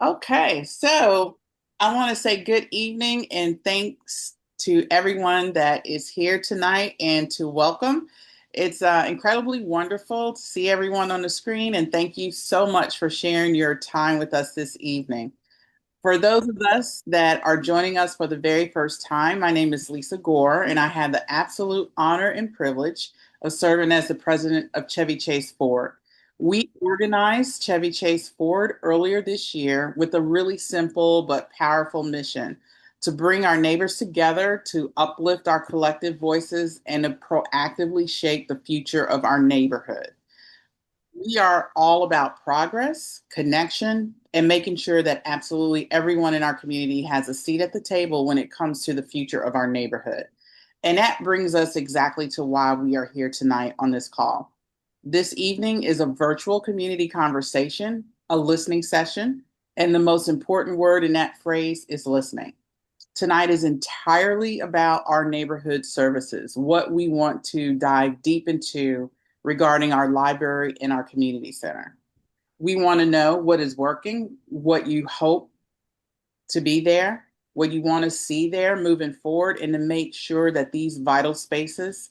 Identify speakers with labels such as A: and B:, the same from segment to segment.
A: Okay, so I want to say good evening and thanks to everyone that is here tonight and to welcome. It's incredibly wonderful to see everyone on the screen, and thank you so much for sharing your time with us this evening. For those of us that are joining us for the very first time, my name is Lisa Gore, and I have the absolute honor and privilege of serving as the president of Chevy Chase Forward. We organized Chevy Chase Forward earlier this year with a really simple but powerful mission to bring our neighbors together to uplift our collective voices and to proactively shape the future of our neighborhood. We are all about progress, connection, and making sure that absolutely everyone in our community has a seat at the table when it comes to the future of our neighborhood. And that brings us exactly to why we are here tonight on this call. This evening is a virtual community conversation, a listening session, and the most important word in that phrase is listening. Tonight is entirely about our neighborhood services, what we want to dive deep into regarding our library and our community center. We want to know what is working, what you hope to be there, what you want to see there moving forward, and to make sure that these vital spaces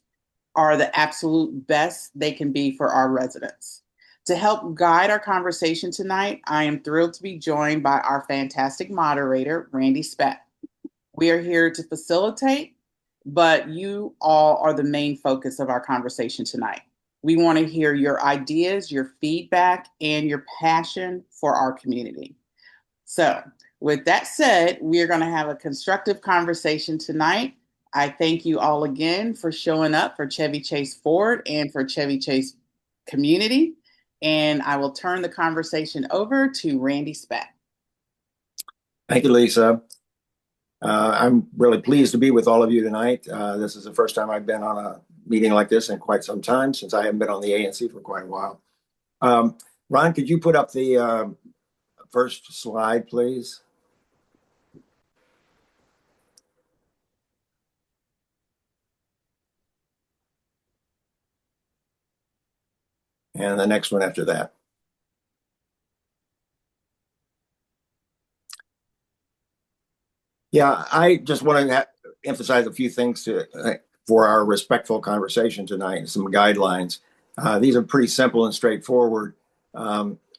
A: are the absolute best they can be for our residents. To help guide our conversation tonight, I am thrilled to be joined by our fantastic moderator, Randy Speck. We are here to facilitate, but you all are the main focus of our conversation tonight. We want to hear your ideas, your feedback, and your passion for our community. So, with that said, we are going to have a constructive conversation tonight. I thank you all again for showing up for Chevy Chase Forward and for Chevy Chase Community. And I will turn the conversation over to Randy Speck.
B: Thank you, Lisa. I'm really pleased to be with all of you tonight. This is the first time I've been on a meeting like this in quite some time, since I haven't been on the ANC for quite a while. Ron, could you put up the first slide, please? And the next one after that. Yeah, I just want to emphasize a few things for our respectful conversation tonight, some guidelines. These are pretty simple and straightforward.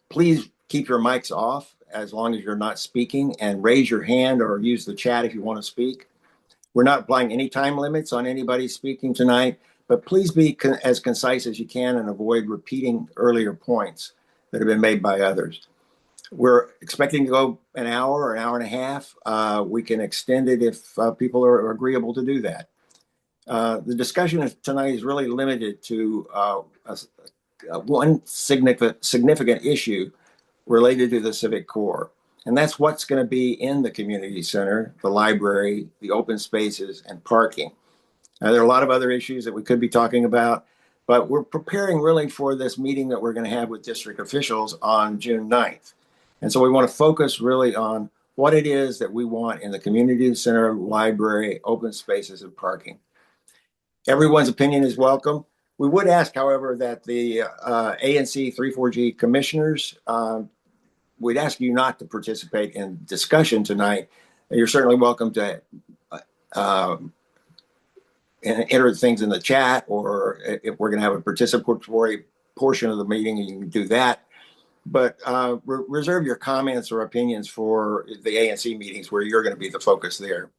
B: Please keep your mics off as long as you're not speaking, and raise your hand or use the chat if you want to speak. We're not applying any time limits on anybody speaking tonight, but please be as concise as you can and avoid repeating earlier points that have been made by others. We're expecting to go an hour or an hour and a half. We can extend it if people are agreeable to do that. The discussion tonight is really limited to one significant issue related to the Civic Core. And that's what's going to be in the community center, the library, the open spaces, and parking. There are a lot of other issues that we could be talking about, but we're preparing really for this meeting that we're going to have with district officials on June 9th. And so we want to focus really on what it is that we want in the community center, library, open spaces, and parking. Everyone's opinion is welcome. We would ask, however, that the ANC 34G commissioners, we'd ask you not to participate in discussion tonight. You're certainly welcome to enter things in the chat, or if we're going to have a participatory portion of the meeting, you can do that. But reserve your comments or opinions for the ANC meetings where you're going to be the focus there.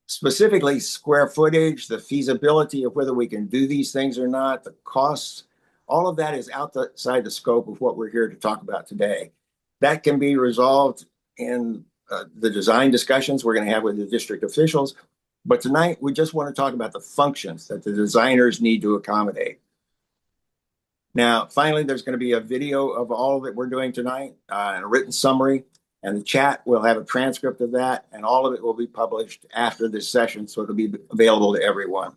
B: Specifically, square footage, the feasibility of whether we can do these things or not, the costs, all of that is outside the scope of what we're here to talk about today. That can be resolved in the design discussions we're going to have with the district officials. But tonight, we just want to talk about the functions that the designers need to accommodate. Now, finally, there's going to be a video of all that we're doing tonight and a written summary. And the chat will have a transcript of that, and all of it will be published after this session, so it'll be available to everyone.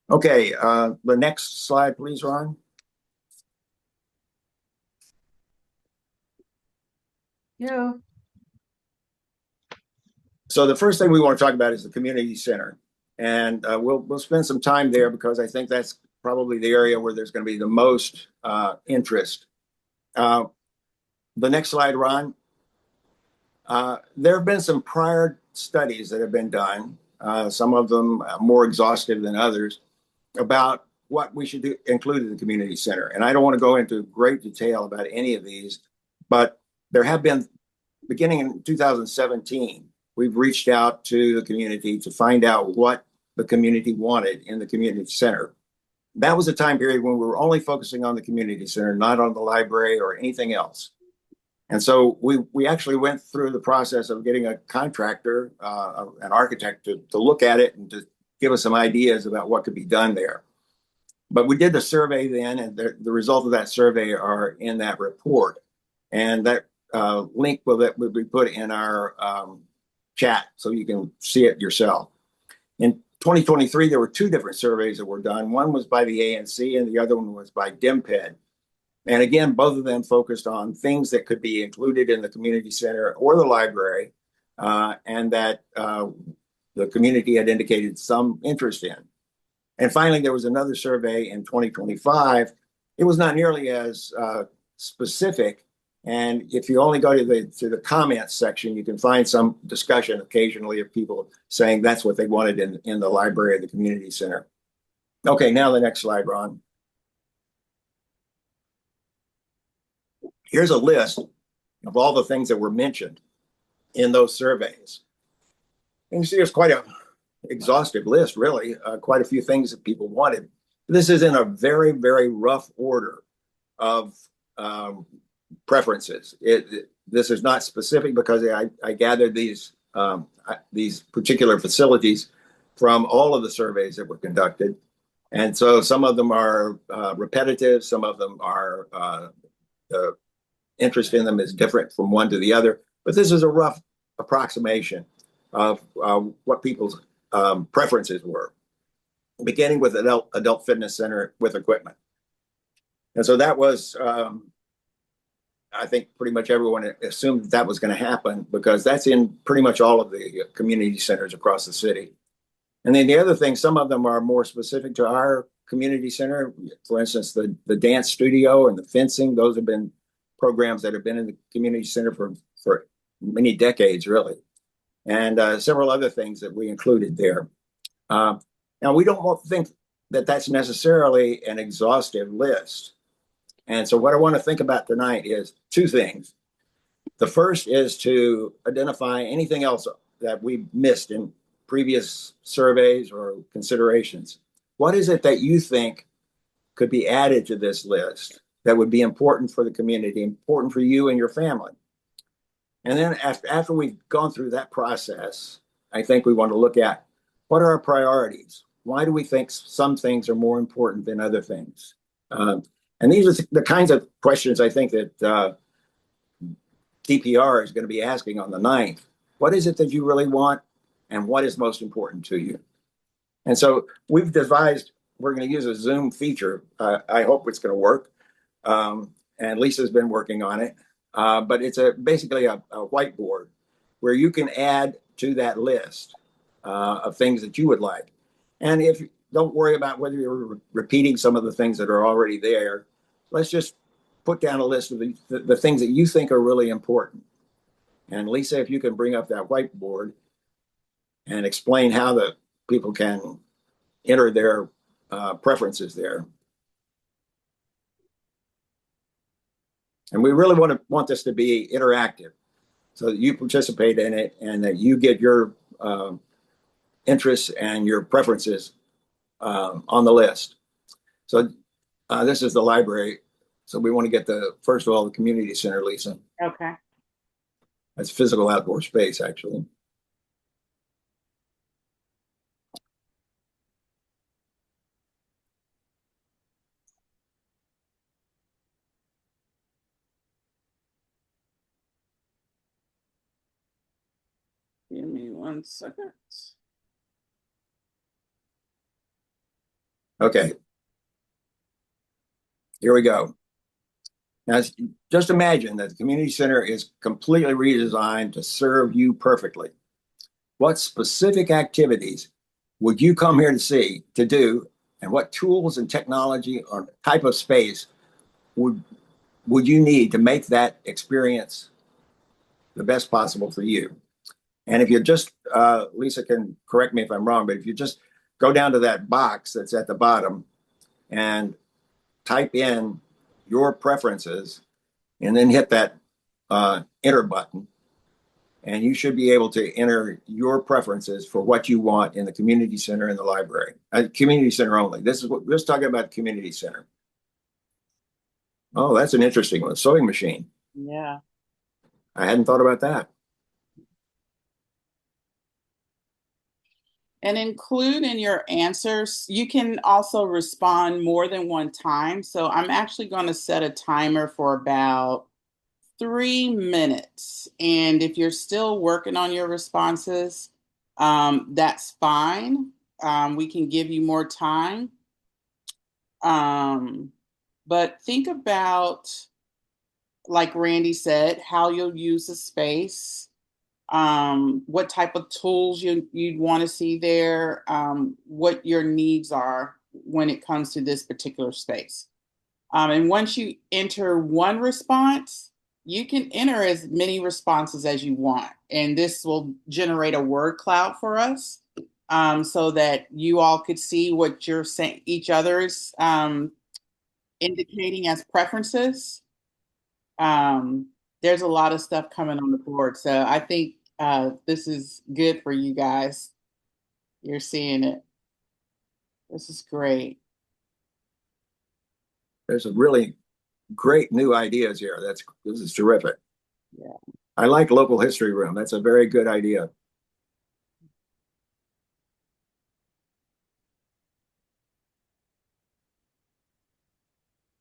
B: Okay, the next slide, please, Ron.
C: Yeah.
B: So the first thing we want to talk about is the community center. And we'll spend some time there because I think that's probably the area where there's going to be the most interest. The next slide, Ron. There have been some prior studies that have been done, some of them more exhaustive than others, about what we should do, include in the community center. And I don't want to go into great detail about any of these, but there have been, beginning in 2017, we've reached out to the community to find out what the community wanted in the community center. That was a time period when we were only focusing on the community center, not on the library or anything else. And so we actually went through the process of getting a contractor, an architect, to look at it and to give us some ideas about what could be done there. But we did the survey then, and the result of that survey are in that report. And that link will be put in our chat so you can see it yourself. In 2023, there were two different surveys that were done. One was by the ANC and the other one was by DPR. And again, both of them focused on things that could be included in the community center or the library, and that the community had indicated some interest in. And finally, there was another survey in 2025. It was not nearly as specific. And if you only go to the comments section, you can find some discussion occasionally of people saying that's what they wanted in the library or the community center. Okay, now the next slide, Ron. Here's a list of all the things that were mentioned in those surveys. And you see there's quite an exhaustive list, really, quite a few things that people wanted. This is in a very, very rough order of preferences. This is not specific because I gathered these particular facilities from all of the surveys that were conducted. And so some of them are repetitive, some of them are the interest in them is different from one to the other. But this is a rough approximation of what people's preferences were, beginning with adult fitness center with equipment. And so that was, I think pretty much everyone assumed that was going to happen because that's in pretty much all of the community centers across the city. And then the other thing, some of them are more specific to our community center. For instance, the dance studio and the fencing, those have been programs that have been in the community center for many decades, really. And several other things that we included there. Now, we don't think that that's necessarily an exhaustive list. And so what I want to think about tonight is two things. The first is to identify anything else that we missed in previous surveys or considerations. What is it that you think could be added to this list that would be important for the community, important for you and your family? And then after we've gone through that process, I think we want to look at what are our priorities? Why do we think some things are more important than other things? And these are the kinds of questions I think that DPR is going to be asking on the 9th. What is it that you really want? And what is most important to you? And so we've devised, we're going to use a Zoom feature. I hope it's going to work. And Lisa's been working on it. But it's basically a whiteboard where you can add to that list of things that you would like. And if don't worry about whether you're repeating some of the things that are already there, let's just put down a list of the things that you think are really important. And Lisa, if you can bring up that whiteboard and explain how the people can enter their preferences there. And we really want this to be interactive so that you participate in it and that you get your interests and your preferences on the list. So this is the library. So we want to get first of all, the community center, Lisa.
A: Okay.
B: That's physical outdoor space, actually.
A: Give me 1 second.
B: Okay. Here we go. Now, just imagine that the community center is completely redesigned to serve you perfectly. What specific activities would you come here to do, and what tools and technology or type of space would would you need to make that experience the best possible for you? And if you just, Lisa can correct me if I'm wrong, but if you just go down to that box that's at the bottom and type in your preferences and then hit that enter button, and you should be able to enter your preferences for what you want in the community center and the library. Community center only. This is what we're just talking about. Community center. Oh, that's an interesting one. Sewing machine.
A: Yeah.
B: I hadn't thought about that.
A: And include in your answers, you can also respond more than one time. So I'm actually going to set a timer for about 3 minutes. And if you're still working on your responses, that's fine. We can give you more time. But think about, like Randy said, how you'll use the space, what type of tools you'd want to see there, what your needs are when it comes to this particular space. And once you enter one response, you can enter as many responses as you want. And this will generate a word cloud for us, so that you all could see what you're saying, each other's indicating as preferences. Um, there's a lot of stuff coming on the board. So I think this is good for you guys. You're seeing it. This is great.
B: There's a really great new ideas here. This is terrific.
A: Yeah.
B: I like local history room. That's a very good idea.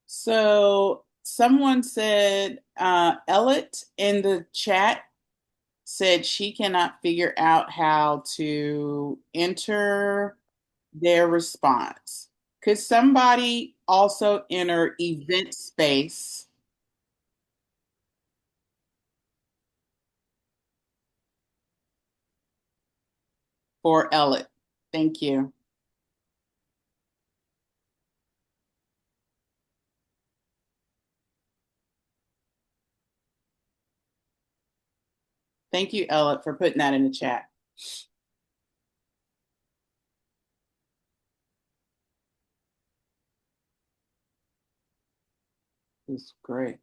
A: So someone said, Elliot in the chat said she cannot figure out how to enter their response. Could somebody also enter event space for Elliot? Thank you. Thank you, Elliot, for putting that in the chat. It's great.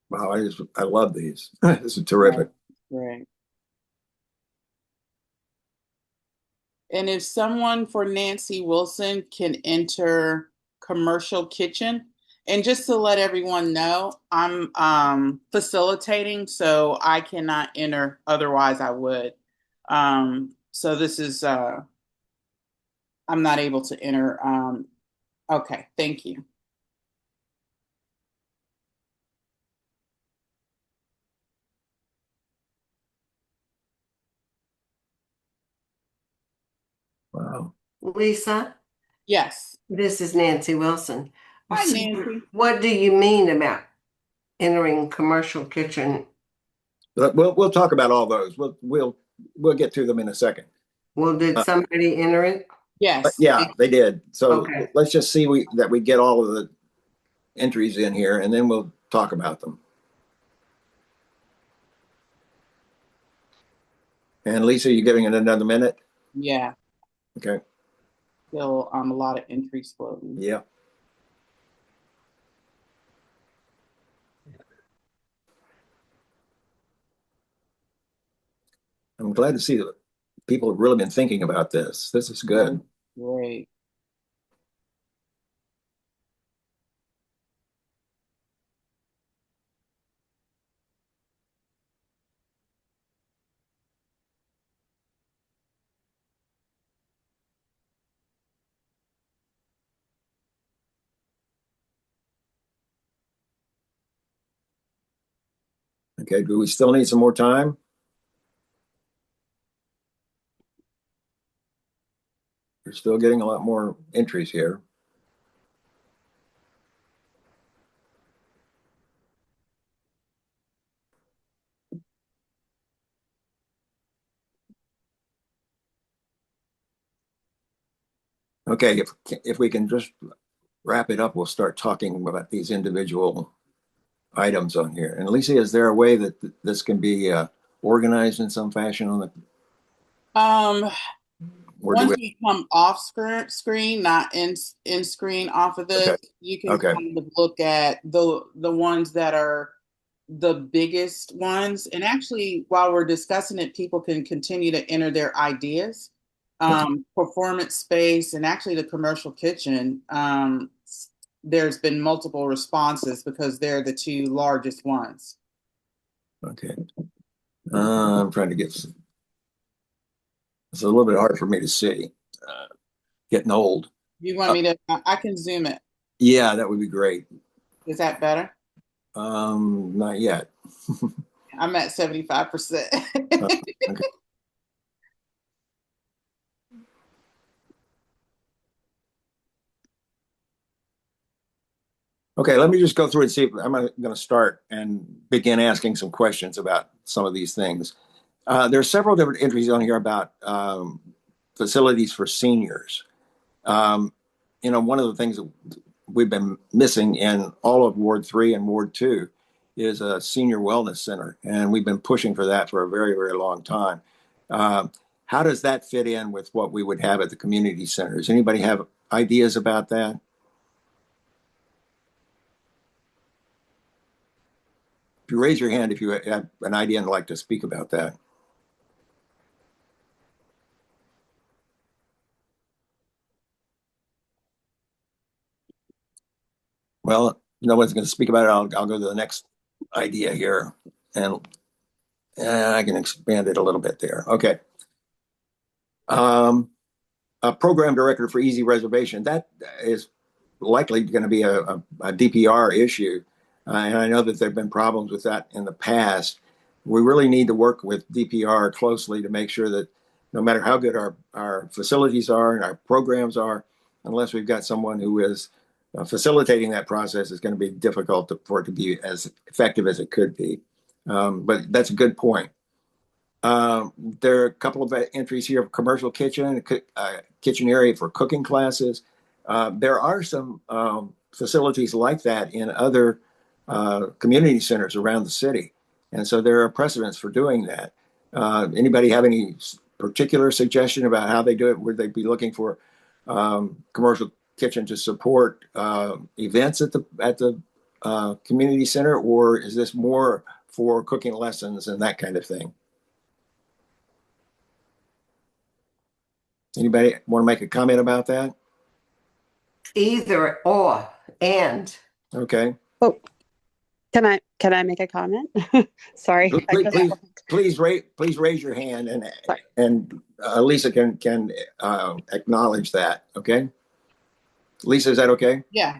B: Wow, I love these. This is terrific.
A: Right. And if someone for Nancy Wilson can enter commercial kitchen, and just to let everyone know, I'm facilitating, so I cannot enter. Otherwise, I would. So this is I'm not able to enter. Okay, thank you.
B: Wow.
C: Lisa,
A: Yes.
C: this is Nancy Wilson.
A: Hi,
C: So
A: Nancy.
C: what do you mean about entering commercial kitchen?
B: But we'll talk about all those. We'll get to them in a second.
C: Well, did somebody enter it?
B: But
A: Yes.
B: yeah, they did. So
C: Okay.
B: let's just see that we get all of the entries in here, and then we'll talk about them. And Lisa, you giving it another minute?
A: Yeah.
B: Okay.
A: Still a lot of entries floating.
B: Yeah. I'm glad to see that people have really been thinking about this. This is good.
A: Great.
B: Okay. Do we still need some more time? We're still getting a lot more entries here. Okay, if we can just wrap it up, we'll start talking about these individual items on here. And Lisa, is there a way that this can be organized in some fashion on the,
A: Um,
B: or do
A: Once
B: we?
A: we come off screen, not in screen off of this,
B: Okay,
A: you can
B: okay,
A: kind of look at the ones that are the biggest ones. And actually, while we're discussing it, people can continue to enter their ideas.
B: okay,
A: Performance space and actually the commercial kitchen. There's been multiple responses because they're the two largest ones.
B: okay. I'm trying to get. It's a little bit hard for me to see. Uh, Getting old.
A: You want
B: Uh,
A: me to? I can zoom it.
B: yeah, that would be great.
A: Is that better?
B: Not yet.
A: I'm at 75%.
B: Uh, okay. Okay, let me just go through and see if I'm going to start and begin asking some questions about some of these things. There are several different entries on here about facilities for seniors. Um, one of the things that we've been missing in all of Ward 3 and Ward 2 is a senior wellness center, and we've been pushing for that for a very, very long time. Um, how does that fit in with what we would have at the community centers? Anybody have ideas about that? If you raise your hand if you have an idea and like to speak about that. Well, no one's going to speak about it. I'll go to the next idea here, and I can expand it a little bit there. Okay. Um, a program director for easy reservation. That is likely going to be a DPR issue. And I know that there have been problems with that in the past. We really need to work with DPR closely to make sure that no matter how good our facilities are and our programs are, unless we've got someone who is facilitating that process, it's going to be difficult for it to be as effective as it could be. But that's a good point. There are a couple of entries here of commercial kitchen, kitchen area for cooking classes. There are some facilities like that in other community centers around the city. And so there are precedents for doing that. Anybody have any particular suggestion about how they do it? Would they be looking for commercial kitchen to support events at the community center, or is this more for cooking lessons and that kind of thing? Anybody want to make a comment about that?
C: Either or and.
B: Okay.
D: Oh, can I make a comment? Sorry, I
B: Please,
D: just
B: please raise your hand, and
D: sorry.
B: Lisa can acknowledge that. Okay. Lisa, is that okay?
A: Yeah,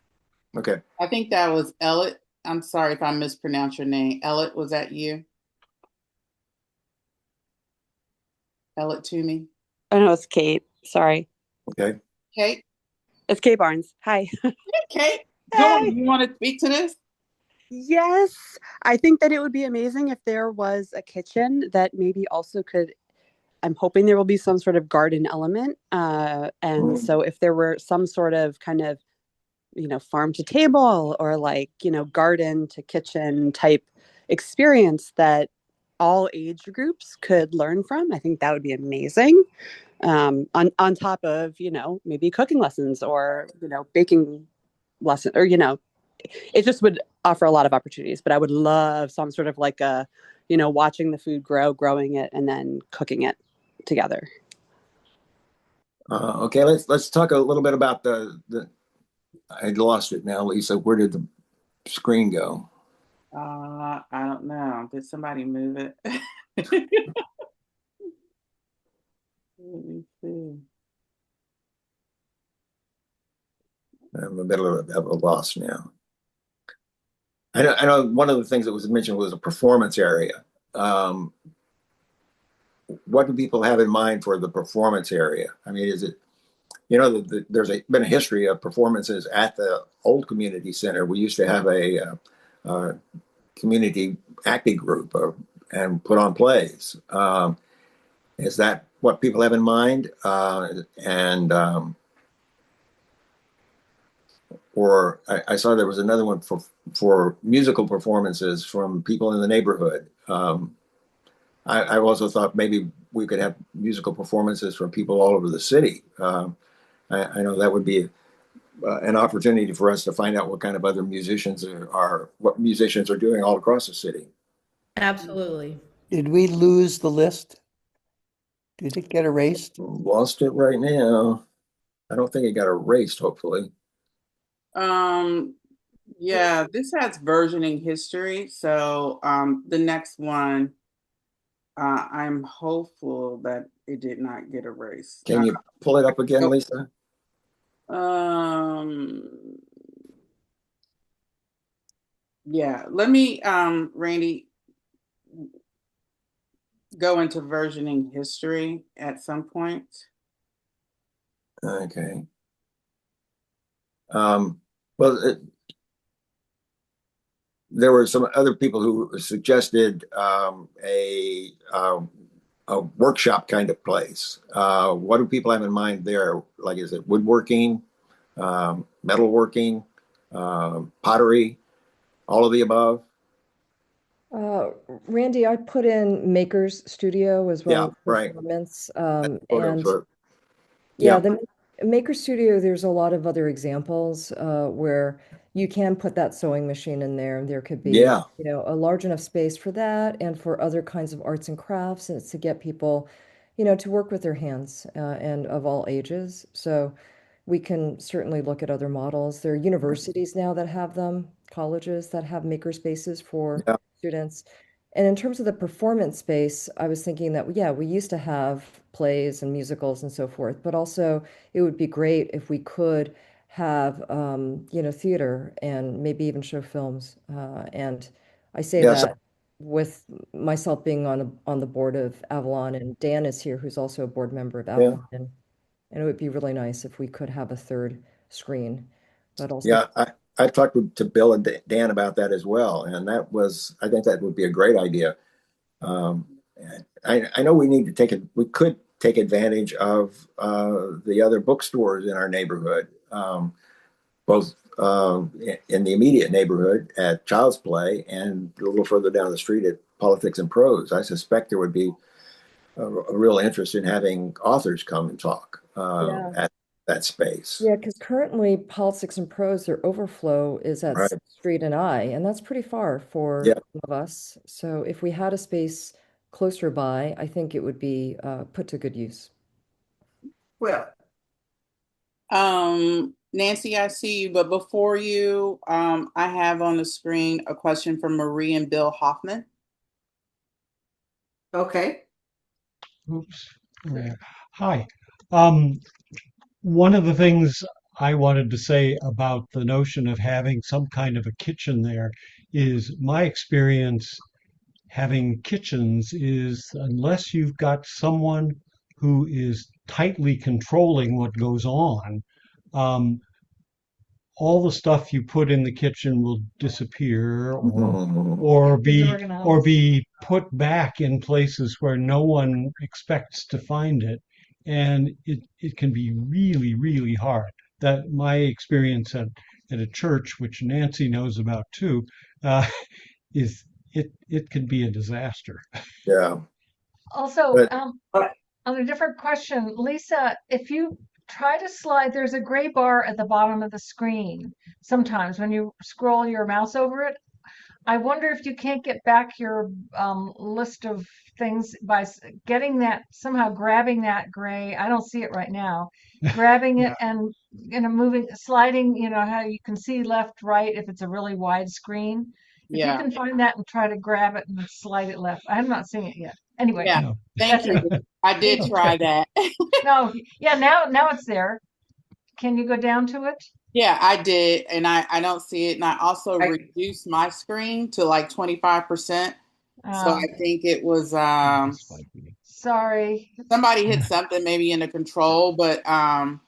B: Okay.
A: I think that was Elliot. I'm sorry if I mispronounced your name. Elliot, was that you? Elliot Toomey.
D: Oh no, it's Kate. Sorry,
B: Okay.
A: Kate?
D: it's Kate Barnes. Hi.
A: Hey, Kate. Go on.
D: Hey.
A: You want to speak to this?
D: Yes, I think that it would be amazing if there was a kitchen that maybe also could. I'm hoping there will be some sort of garden element, and so if there were some sort of kind of farm to table or like garden to kitchen type experience that all age groups could learn from, I think that would be amazing. On top of maybe cooking lessons or baking lesson, or it just would offer a lot of opportunities. But I would love some sort of like a watching the food grow, growing it, and then cooking it together.
B: Okay. Let's talk a little bit about the. I lost it now, Lisa. Where did the screen go?
A: I don't know. Did somebody move it? Let me see.
B: I'm a bit of a loss now. I know one of the things that was mentioned was a performance area. Um, what do people have in mind for the performance area? I mean, is it, there's been a history of performances at the old community center. We used to have a community acting group and put on plays. Is that what people have in mind? And or I saw there was another one for musical performances from people in the neighborhood. I also thought maybe we could have musical performances from people all over the city. I know that would be an opportunity for us to find out what kind of other musicians what musicians are doing all across the city.
E: Absolutely.
F: Did we lose the list? Did it get erased?
B: Lost it right now. I don't think it got erased, hopefully.
A: Yeah, this has versioning history. So the next one, I'm hopeful that it did not get erased.
B: Can you pull it up again, Lisa?
A: Yeah, let me, Randy, go into versioning history at some point.
B: Okay. Well, there were some other people who suggested a workshop kind of place. What do people have in mind there? Like, is it woodworking, metalworking, pottery, all of the above?
G: Randy, I put in Maker's Studio as
B: Yeah,
G: well as
B: right.
G: performance.
B: Photos
G: And
B: yeah,
G: the Maker Studio, there's a lot of other examples where you can put that sewing machine in there. There could be,
B: yeah,
G: a large enough space for that and for other kinds of arts and crafts, and it's to get people, to work with their hands and of all ages. So we can certainly look at other models. There are universities now that have them, colleges that have maker spaces for
B: yeah,
G: students. And in terms of the performance space, I was thinking that, yeah, we used to have plays and musicals and so forth, but also it would be great if we could have, theater and maybe even show films. And I say
B: yeah. So,
G: that with myself being on the board of Avalon, and Dan is here, who's also a board member of
B: yeah,
G: Avalon. And it would be really nice if we could have a third screen, but also,
B: yeah. I talked to Bill and Dan about that as well, and I think that would be a great idea. Um, I know we could take advantage of the other bookstores in our neighborhood, both in the immediate neighborhood at Child's Play and a little further down the street at Politics and Prose. I suspect there would be a real interest in having authors come and talk
G: yeah.
B: at that space.
G: Yeah, because currently Politics and Prose, their overflow is at
B: Right.
G: Sixth Street and I, and that's pretty far for
B: Yeah.
G: some of us. So if we had a space closer by, I think it would be put to good use.
C: Well,
A: Nancy, I see you, but before you, I have on the screen a question from Marie and Bill Hoffman.
C: okay.
H: Oops. Yeah. Hi. Um, One of the things I wanted to say about the notion of having some kind of a kitchen there is my experience having kitchens is unless you've got someone who is tightly controlling what goes on, um, all the stuff you put in the kitchen will disappear or be put back in places where no one expects to find it, and it can be really really hard. That my experience at a church, which Nancy knows about too, uh, is it can be a disaster.
B: Yeah.
E: Also,
B: But
E: on a different question, Lisa, if you try to slide, there's a gray bar at the bottom of the screen sometimes when you scroll your mouse over it. I wonder if you can't get back your list of things by getting that, somehow grabbing that gray. I don't see it right now. Grabbing it and moving, sliding. You know how you can see left, right if it's a really wide screen. If you
A: Yeah.
E: can find that and try to grab it and slide it left. I have not seen it yet. Anyway,
A: Yeah.
H: No.
A: Thank
E: that's it.
A: you. I did try that.
E: No, yeah, now it's there. Can you go down to it?
A: Yeah, I did, and I don't see it. And I also
C: I,
A: reduced my screen to like 25%. So I think it was
E: Sorry.
A: somebody hit something maybe in the control, but I'm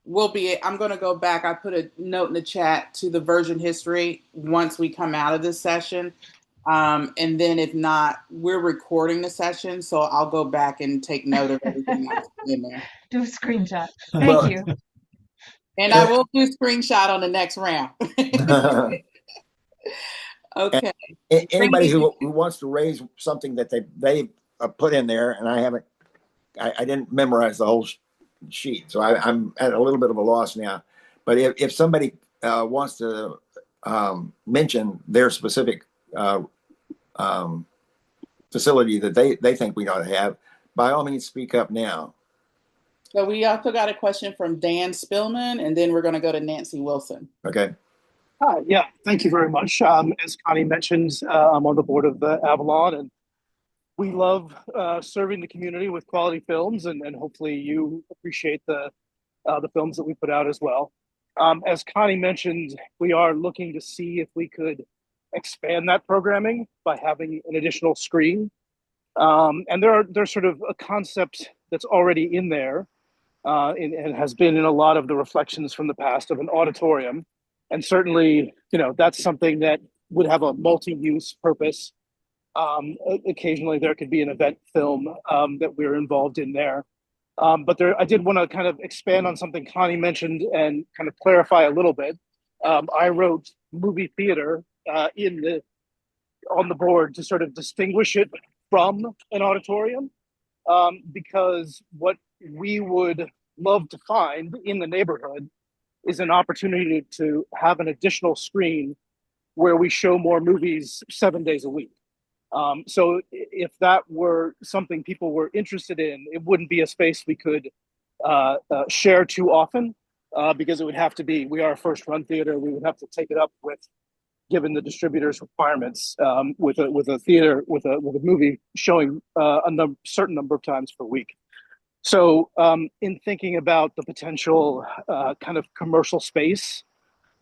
A: gonna go back. I put a note in the chat to the version history once we come out of this session. And then if not, we're recording the session, so I'll go back and take note of everything that's in there.
E: Do a screenshot. Thank
B: well,
E: you.
A: And I will do screenshot on the next round. Okay.
B: Anybody
A: Randy,
B: who wants to raise something that they put in there, and I didn't memorize the whole sheet, so I'm at a little bit of a loss now. But if somebody wants to mention their specific facility that they think we ought to have, by all means, speak up now.
A: so we also got a question from Dan Spillman, and then we're going to go to Nancy Wilson.
B: Okay.
I: Hi, yeah, thank you very much. As Connie mentioned, I'm on the board of the Avalon, and we love serving the community with quality films, and hopefully you appreciate the films that we put out as well. As Connie mentioned, we are looking to see if we could expand that programming by having an additional screen. And there's sort of a concept that's already in there, and has been in a lot of the reflections from the past of an auditorium. And certainly, that's something that would have a multi-use purpose. Occasionally there could be an event film that we're involved in there. But I did want to kind of expand on something Connie mentioned and kind of clarify a little bit. I wrote movie theater on the board to sort of distinguish it from an auditorium, because what we would love to find in the neighborhood is an opportunity to have an additional screen where we show more movies 7 days a week. So if that were something people were interested in, it wouldn't be a space we could share too often, because it would have to be, we are a first run theater. We would have to take it up with, given the distributor's requirements, with a theater, with a movie showing certain number of times per week. So in thinking about the potential kind of commercial space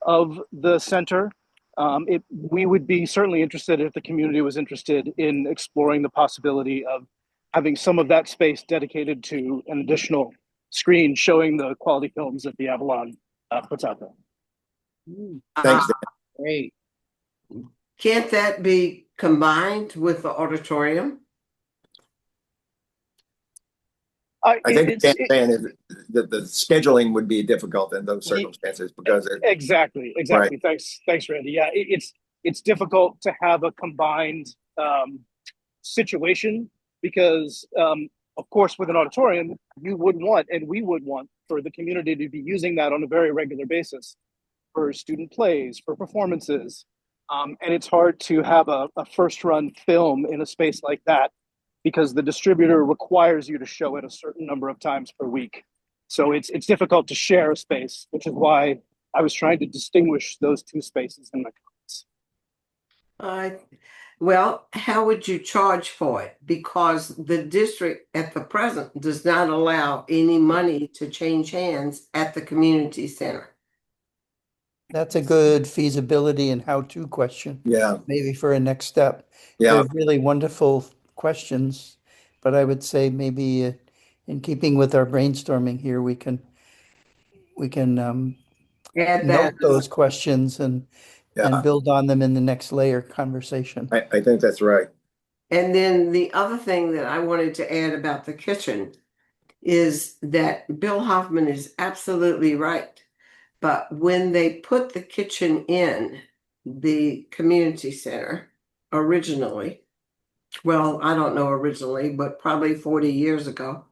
I: of the center, we would be certainly interested, if the community was interested, in exploring the possibility of having some of that space dedicated to an additional screen showing the quality films that the Avalon puts out there.
B: Thanks, Dan.
A: Great.
C: Can't that be combined with the auditorium?
B: I think Dan's saying is that the scheduling would be difficult in those circumstances because
I: exactly. Right. Thanks, Randy. Yeah, it's difficult to have a combined situation because, of course, with an auditorium, you would want, and we would want, for the community to be using that on a very regular basis for student plays, for performances, and it's hard to have a first-run film in a space like that, because the distributor requires you to show it a certain number of times per week. So it's difficult to share a space, which is why I was trying to distinguish those two spaces in my comments.
C: Well, how would you charge for it? Because the district at the present does not allow any money to change hands at the community center.
F: That's a good feasibility and how-to question.
B: Yeah.
F: Maybe for a next step.
B: Yeah.
F: They're really wonderful questions, but I would say maybe in keeping with our brainstorming here, we can note those questions and build on them in the next layer conversation.
B: I think that's right.
C: And then the other thing that I wanted to add about the kitchen is that Bill Hoffman is absolutely right. But when they put the kitchen in the community center originally, well, I don't know originally, but probably 40 years ago,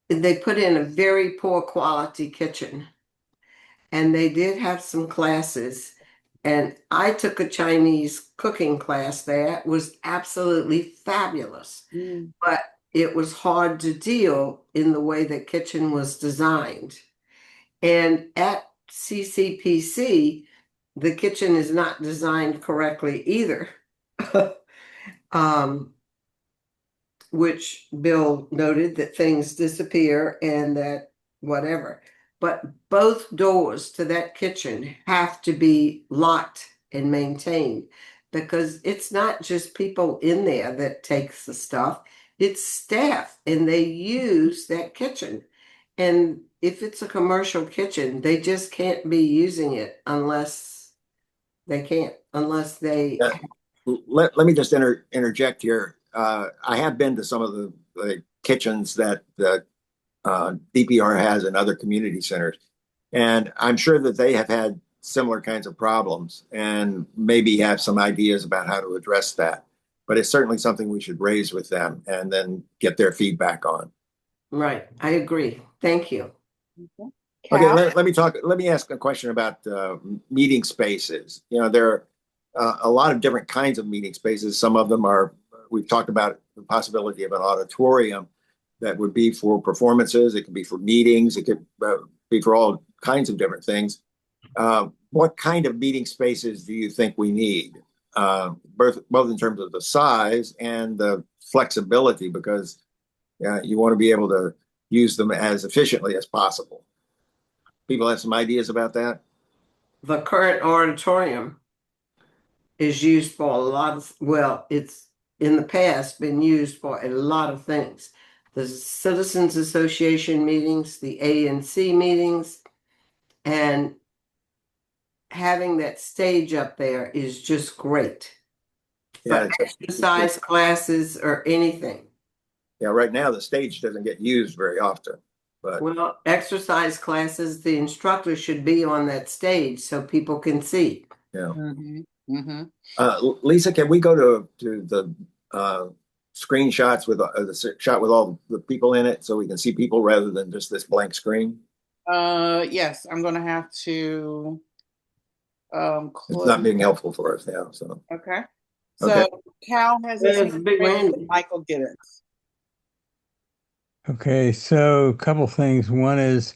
C: they put in a very poor quality kitchen. And they did have some classes. And I took a Chinese cooking class there. It was absolutely fabulous. But it was hard to deal in the way the kitchen was designed. And at CCPC, the kitchen is not designed correctly either, which Bill noted that things disappear and that whatever. But both doors to that kitchen have to be locked and maintained, because it's not just people in there that takes the stuff, it's staff, and they use that kitchen. And if it's a commercial kitchen, they just can't be using it unless they.
B: Let me just interject here. I have been to some of the kitchens that the DPR has in other community centers. And I'm sure that they have had similar kinds of problems and maybe have some ideas about how to address that. But it's certainly something we should raise with them and then get their feedback on.
C: Right. I agree. Thank you.
B: Okay,
A: Cal?
B: let me ask a question about meeting spaces. You know, there are a lot of different kinds of meeting spaces. Some of them are, we've talked about the possibility of an auditorium that would be for performances. It could be for meetings. It could be for all kinds of different things. What kind of meeting spaces do you think we need? Both in terms of the size and the flexibility, because you want to be able to use them as efficiently as possible. People have some ideas about that?
C: The current auditorium is used for a lot of, well, it's in the past been used for a lot of things. The Citizens Association meetings, the ANC meetings, and having that stage up there is just great.
B: Yeah,
C: For exercise classes or anything.
B: yeah. Right now, the stage doesn't get used very often, but
C: Well, exercise classes, the instructor should be on that stage so people can see.
B: yeah.
A: Mm-hmm.
B: Lisa, can we go to the screenshots with the shot with all the people in it so we can see people rather than just this blank screen?
A: Yes, I'm gonna have to
B: It's not
A: close.
B: being helpful for us now. So
A: Okay.
B: okay.
A: So Cal has his
C: There's
A: hand
C: Big
A: raised.
C: Randy.
A: Michael Gibbons.
J: Okay, so a couple things. One is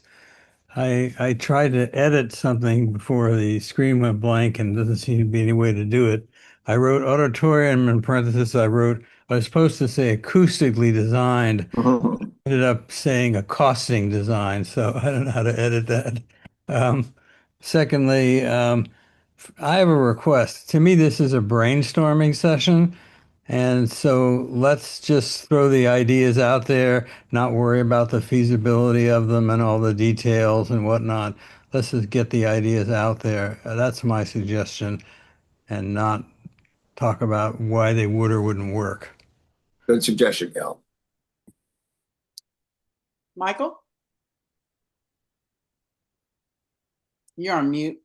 J: I tried to edit something before the screen went blank and doesn't seem to be any way to do it. I wrote auditorium in parentheses. I was supposed to say acoustically designed. Ended up saying accosting design, so I don't know how to edit that. Um, Secondly, I have a request. To me, this is a brainstorming session. And so let's just throw the ideas out there, not worry about the feasibility of them and all the details and whatnot. Let's just get the ideas out there. That's my suggestion, and not talk about why they would or wouldn't work.
B: Good suggestion, Cal.
A: Michael, you're on mute.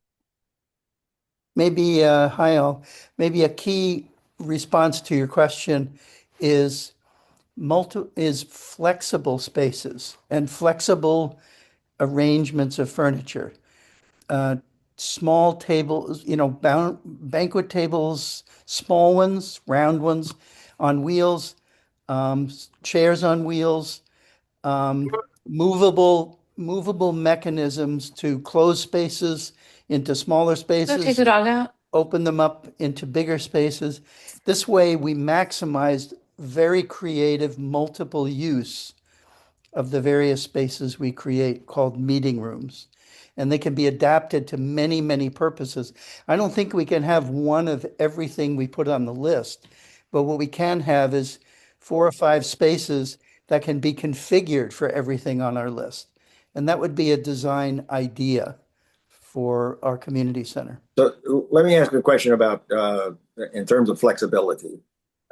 F: Maybe, hi all, maybe a key response to your question is flexible spaces and flexible arrangements of furniture. Small tables, banquet tables, small ones, round ones on wheels, chairs on wheels, movable mechanisms to close spaces into smaller spaces.
K: Take the dog out.
F: Open them up into bigger spaces. This way we maximized very creative multiple use of the various spaces we create called meeting rooms. And they can be adapted to many, many purposes. I don't think we can have one of everything we put on the list, but what we can have is 4 or 5 spaces that can be configured for everything on our list. And that would be a design idea for our community center.
B: So let me ask you a question about in terms of flexibility.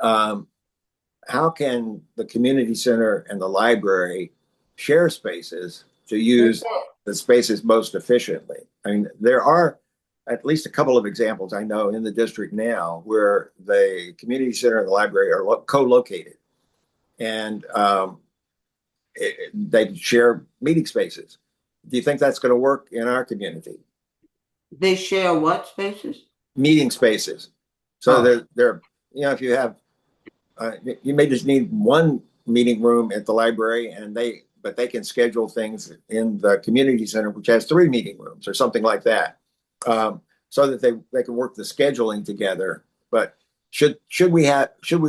B: How can the community center and the library share spaces to use the spaces most efficiently? I mean, there are at least a couple of examples I know in the district now where the community center and the library are co-located, and they share meeting spaces. Do you think that's going to work in our community?
C: They share what spaces?
B: Meeting spaces. So they're if you have, you may just need one meeting room at the library, but they can schedule things in the community center, which has 3 meeting rooms or something like that, so that they can work the scheduling together. But should we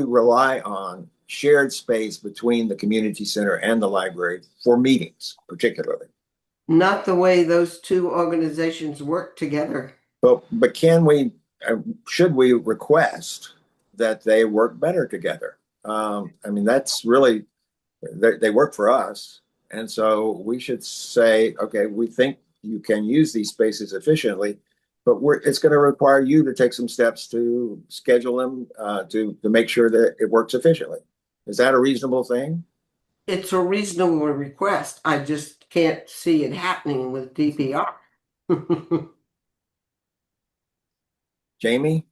B: rely on shared space between the community center and the library for meetings, particularly?
C: Not the way those two organizations work together.
B: But should we request that they work better together? I mean, that's really, they work for us. And so we should say, okay, we think you can use these spaces efficiently, but it's going to require you to take some steps to schedule them to make sure that it works efficiently. Is that a reasonable thing?
C: it's a reasonable request. I just can't see it happening with DPR.
B: Jamie?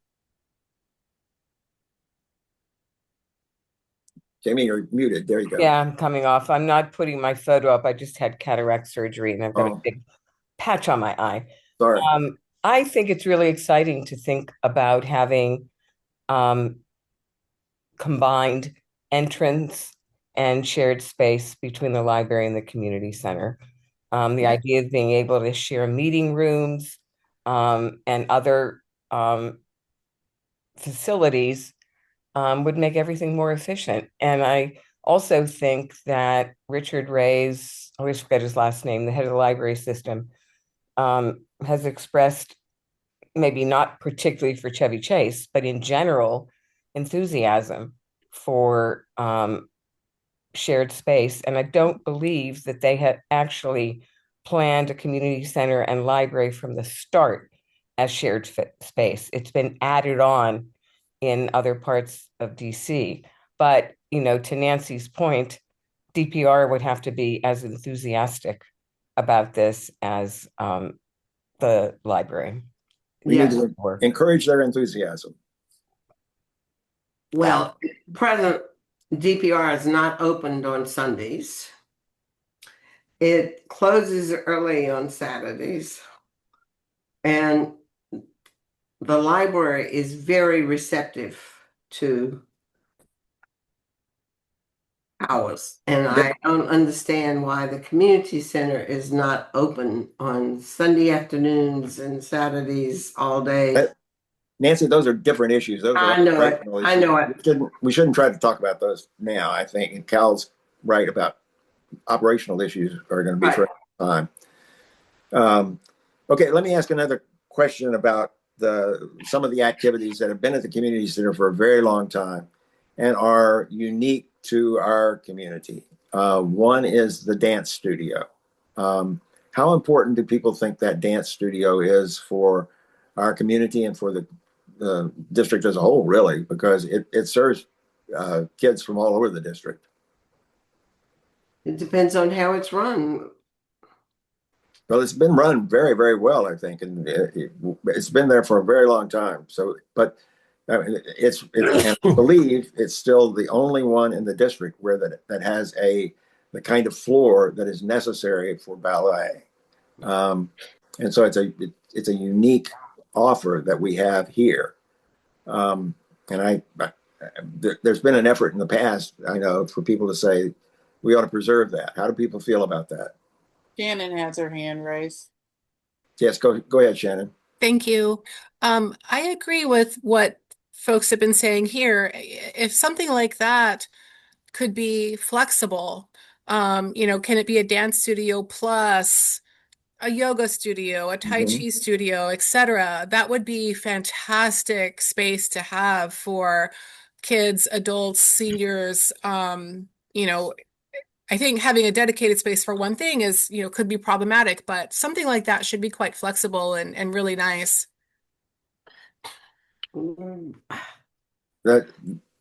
B: Jamie, you're muted. There you go.
K: Yeah, I'm coming off. I'm not putting my photo up. I just had cataract surgery and I've got a
B: Oh,
K: big patch on my eye.
B: sorry.
K: I think it's really exciting to think about having combined entrance and shared space between the library and the community center. The idea of being able to share meeting rooms and other facilities would make everything more efficient. And I also think that Richard Ray's, I always forget his last name, the head of the library system, has expressed, maybe not particularly for Chevy Chase, but in general, enthusiasm for shared space. And I don't believe that they had actually planned a community center and library from the start as shared space. It's been added on in other parts of DC. But, to Nancy's point, DPR would have to be as enthusiastic about this as the library.
B: We need
C: Yes.
B: to encourage their enthusiasm.
C: Well, present DPR is not opened on Sundays. It closes early on Saturdays. And the library is very receptive to hours. And I don't understand why the community center is not open on Sunday afternoons and Saturdays all day.
B: Nancy, those are different issues. Those are
C: I know it.
B: operational
C: I know it.
B: We shouldn't try to talk about those now, I think. And Cal's right about operational issues are going to be for a time. Okay, let me ask another question about some of the activities that have been at the community center for a very long time and are unique to our community. One is the dance studio. How important do people think that dance studio is for our community and for the district as a whole, really, because it serves kids from all over the district?
C: It depends on how it's run.
B: Well, it's been run very, very well, I think, and it's been there for a very long time. So, but and I believe it's still the only one in the district where that has the kind of floor that is necessary for ballet. And so it's a unique offer that we have here. And there's been an effort in the past, I know, for people to say we ought to preserve that. How do people feel about that?
A: Shannon has her hand raised.
B: Yes, go ahead, Shannon.
L: Thank you. I agree with what folks have been saying here. If something like that could be flexible, can it be a dance studio plus a yoga studio, a Tai Chi studio, etc.? That would be fantastic space to have for kids, adults, seniors. I think having a dedicated space for one thing is, could be problematic, but something like that should be quite flexible and really nice.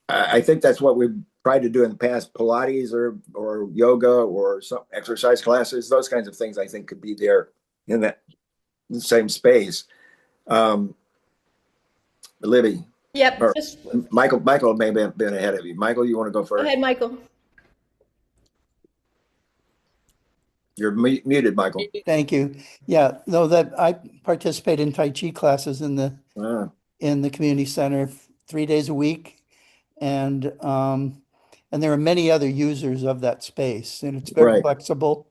B: I think that's what we've tried to do in the past. Pilates or yoga or some exercise classes, those kinds of things I think could be there in that same space. Libby.
M: Yep.
B: Michael may have been ahead of you. Michael, you want to go first?
M: Go ahead, Michael.
B: You're muted, Michael.
F: Thank you. Yeah, no, that I participate in Tai Chi classes in the community center 3 days a week, and there are many other users of that space, and it's very flexible.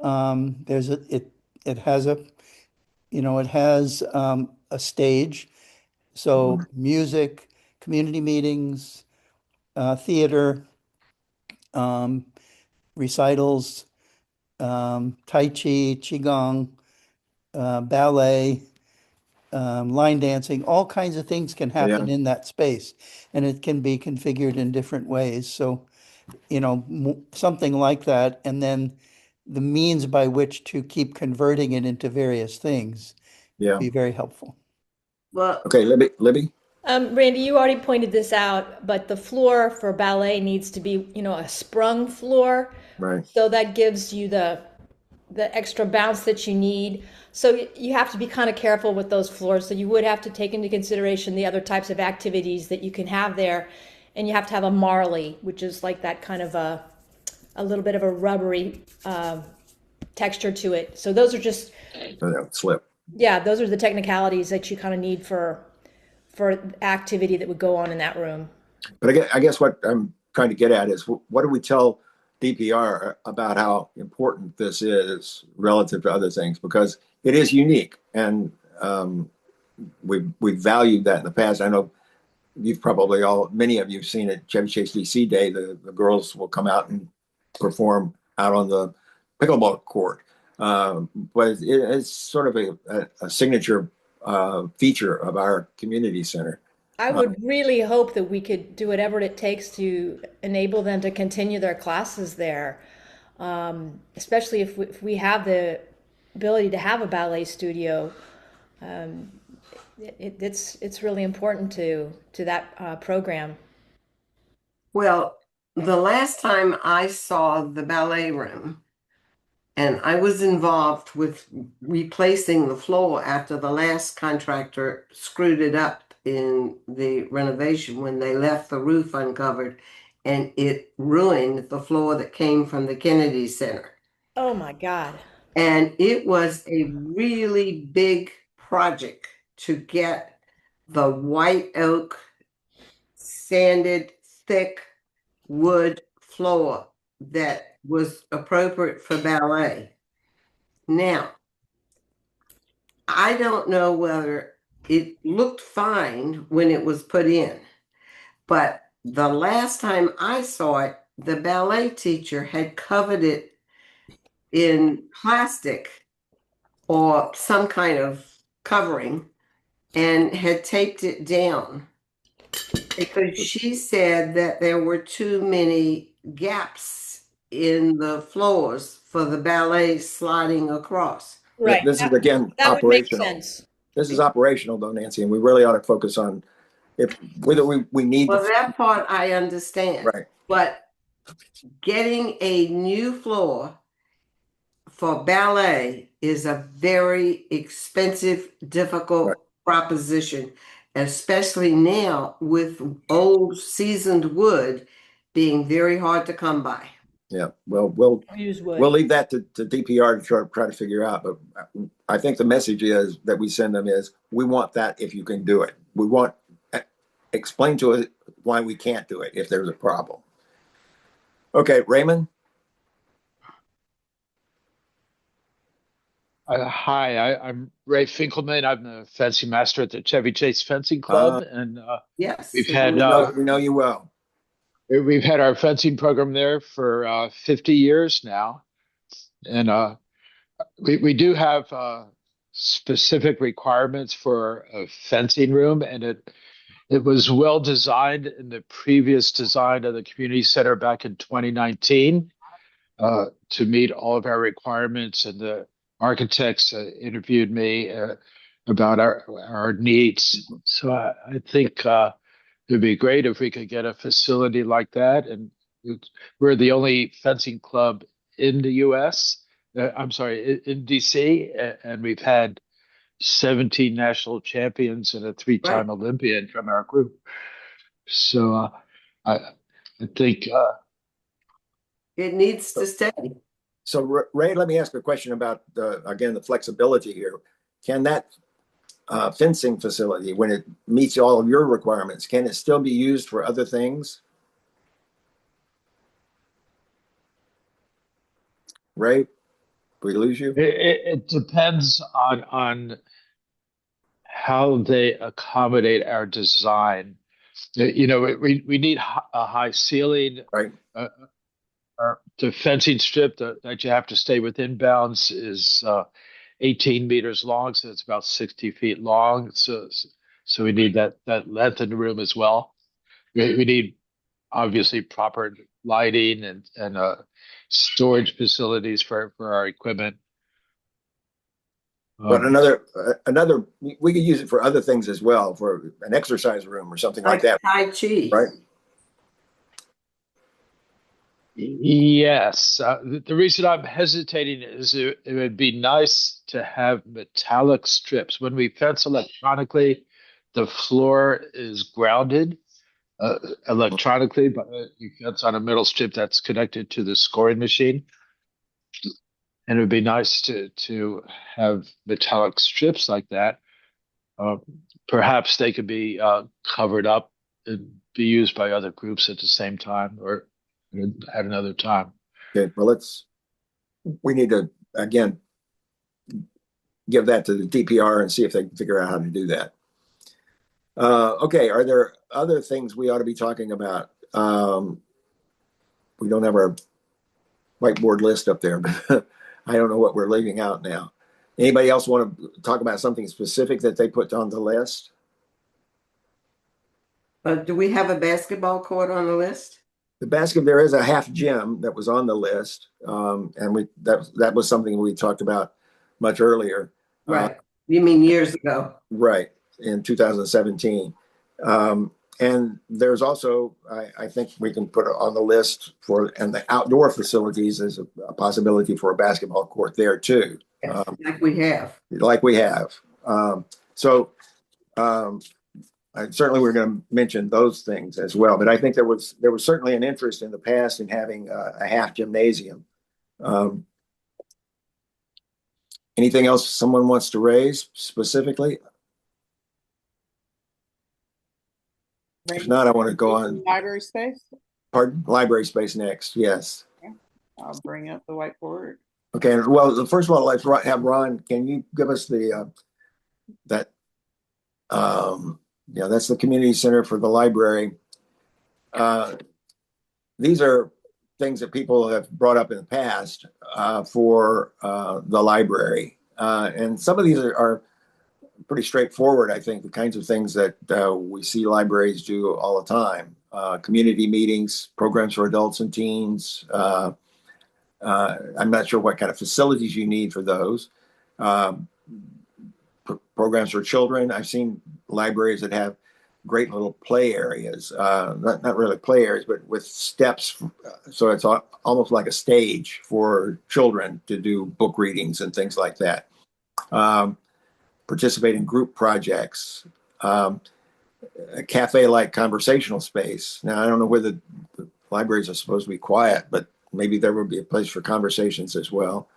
F: It has a stage, so music, community meetings, theater, recitals, Tai Chi, Qigong, ballet, line dancing, all kinds of things can happen in that space, and it can be configured in different ways. So, something like that, and then the means by which to keep converting it into various things would be very helpful.
C: Well,
B: okay, Libby.
M: Randy, you already pointed this out, but the floor for ballet needs to be, a sprung floor.
B: Right.
M: So that gives you the extra bounce that you need. So you have to be kind of careful with those floors. So you would have to take into consideration the other types of activities that you can have there. And you have to have a marley, which is like that kind of a little bit of a rubbery texture to it. So those are just,
B: So that would slip.
M: yeah, those are the technicalities that you kind of need for activity that would go on in that room.
B: But I guess what I'm trying to get at is what do we tell DPR about how important this is relative to other things? Because it is unique, and we've valued that in the past. I know you've probably many of you have seen it. Chevy Chase DC Day, the girls will come out and perform out on the pickleball court. But it's sort of a signature feature of our community center.
M: I would really hope that we could do whatever it takes to enable them to continue their classes there, especially if we have the ability to have a ballet studio. It's really important to that program.
C: Well, the last time I saw the ballet room, and I was involved with replacing the floor after the last contractor screwed it up in the renovation when they left the roof uncovered, and it ruined the floor that came from the Kennedy Center.
M: Oh my God.
C: And it was a really big project to get the white oak sanded thick wood floor that was appropriate for ballet. Now, I don't know whether it looked fine when it was put in, but the last time I saw it, the ballet teacher had covered it in plastic or some kind of covering and had taped it down because she said that there were too many gaps in the floors for the ballet sliding across.
M: Right.
B: This is again
M: That would make
B: operational.
M: sense.
B: This is operational, though, Nancy, and we really ought to focus on whether we need.
C: Well, that part I understand.
B: Right.
C: But getting a new floor for ballet is a very expensive, difficult proposition, especially now with old seasoned wood being very hard to come by.
B: Yeah, well, we'll leave that to DPR to try to figure out. But I think the message is that we send them is we want that if you can do it. We want explain to us why we can't do it if there's a problem. Okay, Raymond.
N: Hi, I'm Ray Finkelman. I'm the fencing master at the Chevy Chase Fencing Club, and
C: yes,
N: we've had
B: we know you well.
N: We've had our fencing program there for 50 years now, and we do have specific requirements for a fencing room, and it was well designed in the previous design of the community center back in 2019 to meet all of our requirements, and the architects interviewed me about our needs. So I think it'd be great if we could get a facility like that. And we're the only fencing club in the U.S. I'm sorry, in D.C. And we've had 17 national champions and a 3-time Olympian from our group. So I think
C: it needs to stay.
B: So Ray, let me ask a question about the flexibility here. Can that fencing facility, when it meets all of your requirements, can it still be used for other things? Ray, we lose you?
N: It depends on how they accommodate our design. We need a high ceiling.
B: Right.
N: The fencing strip that you have to stay within bounds is 18 meters long, so it's about 60 feet long. So we need that length in the room as well. We need obviously proper lighting and storage facilities for our equipment.
B: But another, we could use it for other things as well, for an exercise room or something like that,
C: Tai Chi.
B: right?
N: Yes. The reason I'm hesitating is it would be nice to have metallic strips. When we fence electronically, the floor is grounded electronically, but you fence on a metal strip that's connected to the scoring machine. And it would be nice to have metallic strips like that. Perhaps they could be covered up and be used by other groups at the same time or at another time.
B: Okay, well, we need to, again, give that to the DPR and see if they can figure out how to do that. Okay, are there other things we ought to be talking about? We don't have our whiteboard list up there, but I don't know what we're leaving out now. Anybody else want to talk about something specific that they put on the list?
C: Do we have a basketball court on the list?
B: There is a half gym that was on the list, and that was something we talked about much earlier.
C: Right. You mean years ago?
B: Right, in 2017. And there's also, I think we can put on the list and the outdoor facilities as a possibility for a basketball court there too.
C: Yes, like we have.
B: Like we have. Certainly we're going to mention those things as well. But I think there was certainly an interest in the past in having a half gymnasium. Anything else someone wants to raise specifically? If not, I want to go on.
A: Library space?
B: Pardon? Library space next, yes.
A: Okay. I'll bring up the whiteboard.
B: Okay, well, first of all, let's have Ron, can you give us that's the community center for the library. These are things that people have brought up in the past for the library. And some of these are pretty straightforward, I think, the kinds of things that we see libraries do all the time. Community meetings, programs for adults and teens. I'm not sure what kind of facilities you need for those. Programs for children. I've seen libraries that have great little play areas, not really play areas, but with steps. So it's almost like a stage for children to do book readings and things like that. Participate in group projects, a cafe-like conversational space. Now, I don't know whether the libraries are supposed to be quiet, but maybe there would be a place for conversations as well.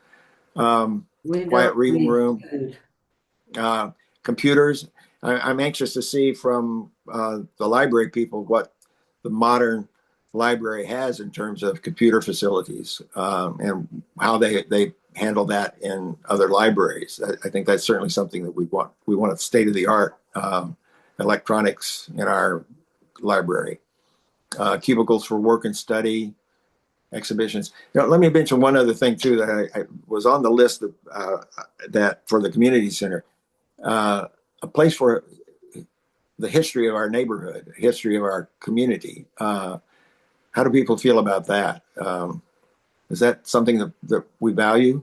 B: Quiet reading room. Computers. I'm anxious to see from the library people what the modern library has in terms of computer facilities and how they handle that in other libraries. I think that's certainly something that we want. We want a state-of-the-art electronics in our library. Cubicles for work and study, exhibitions. Let me mention one other thing too that I was on the list of, that for the community center. A place for the history of our neighborhood, history of our community. How do people feel about that? Is that something that we value?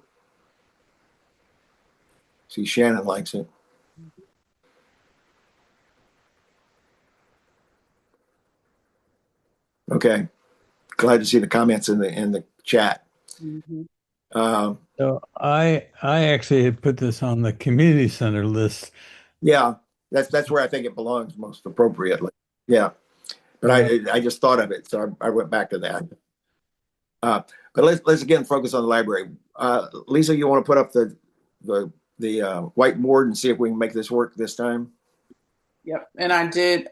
B: See, Shannon likes it. Okay, glad to see the comments in the chat.
J: Mm-hmm. So I actually had put this on the community center list.
B: Yeah, that's where I think it belongs most appropriately. Yeah, but I just thought of it, so I went back to that. But let's again focus on the library. Lisa, you want to put up the whiteboard and see if we can make this work this time?
A: Yep, and I did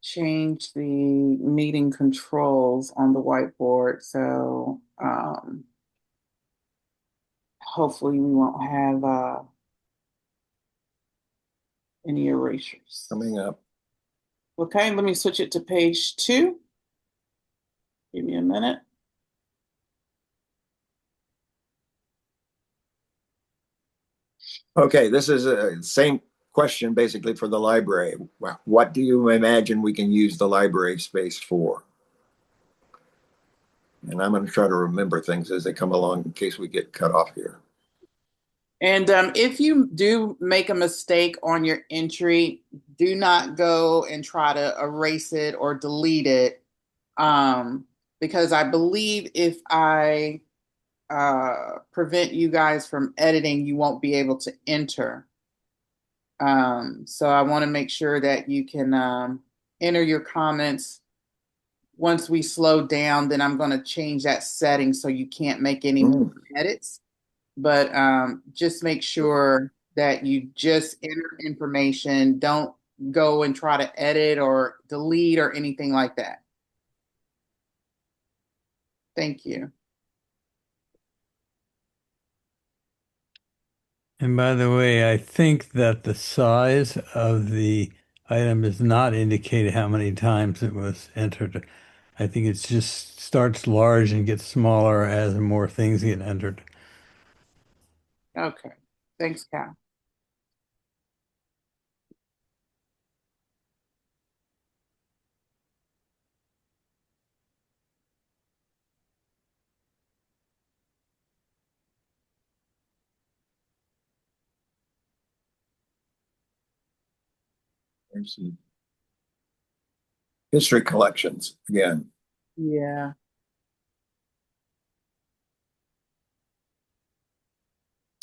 A: change the meeting controls on the whiteboard, so hopefully we won't have any erasures
B: coming up.
A: Okay, let me switch it to page 2. Give me a minute.
B: Okay, this is the same question basically for the library. What do you imagine we can use the library space for? And I'm going to try to remember things as they come along in case we get cut off here.
A: And if you do make a mistake on your entry, do not go and try to erase it or delete it. Because I believe if I prevent you guys from editing, you won't be able to enter. So I want to make sure that you can enter your comments. Once we slow down, then I'm going to change that setting so you can't make any more edits. But just make sure that you just enter information. Don't go and try to edit or delete or anything like that. Thank you.
J: And by the way, I think that the size of the item does not indicate how many times it was entered. I think it just starts large and gets smaller as more things get entered.
A: Okay. Thanks, Cal.
B: There's some history collections again.
A: Yeah.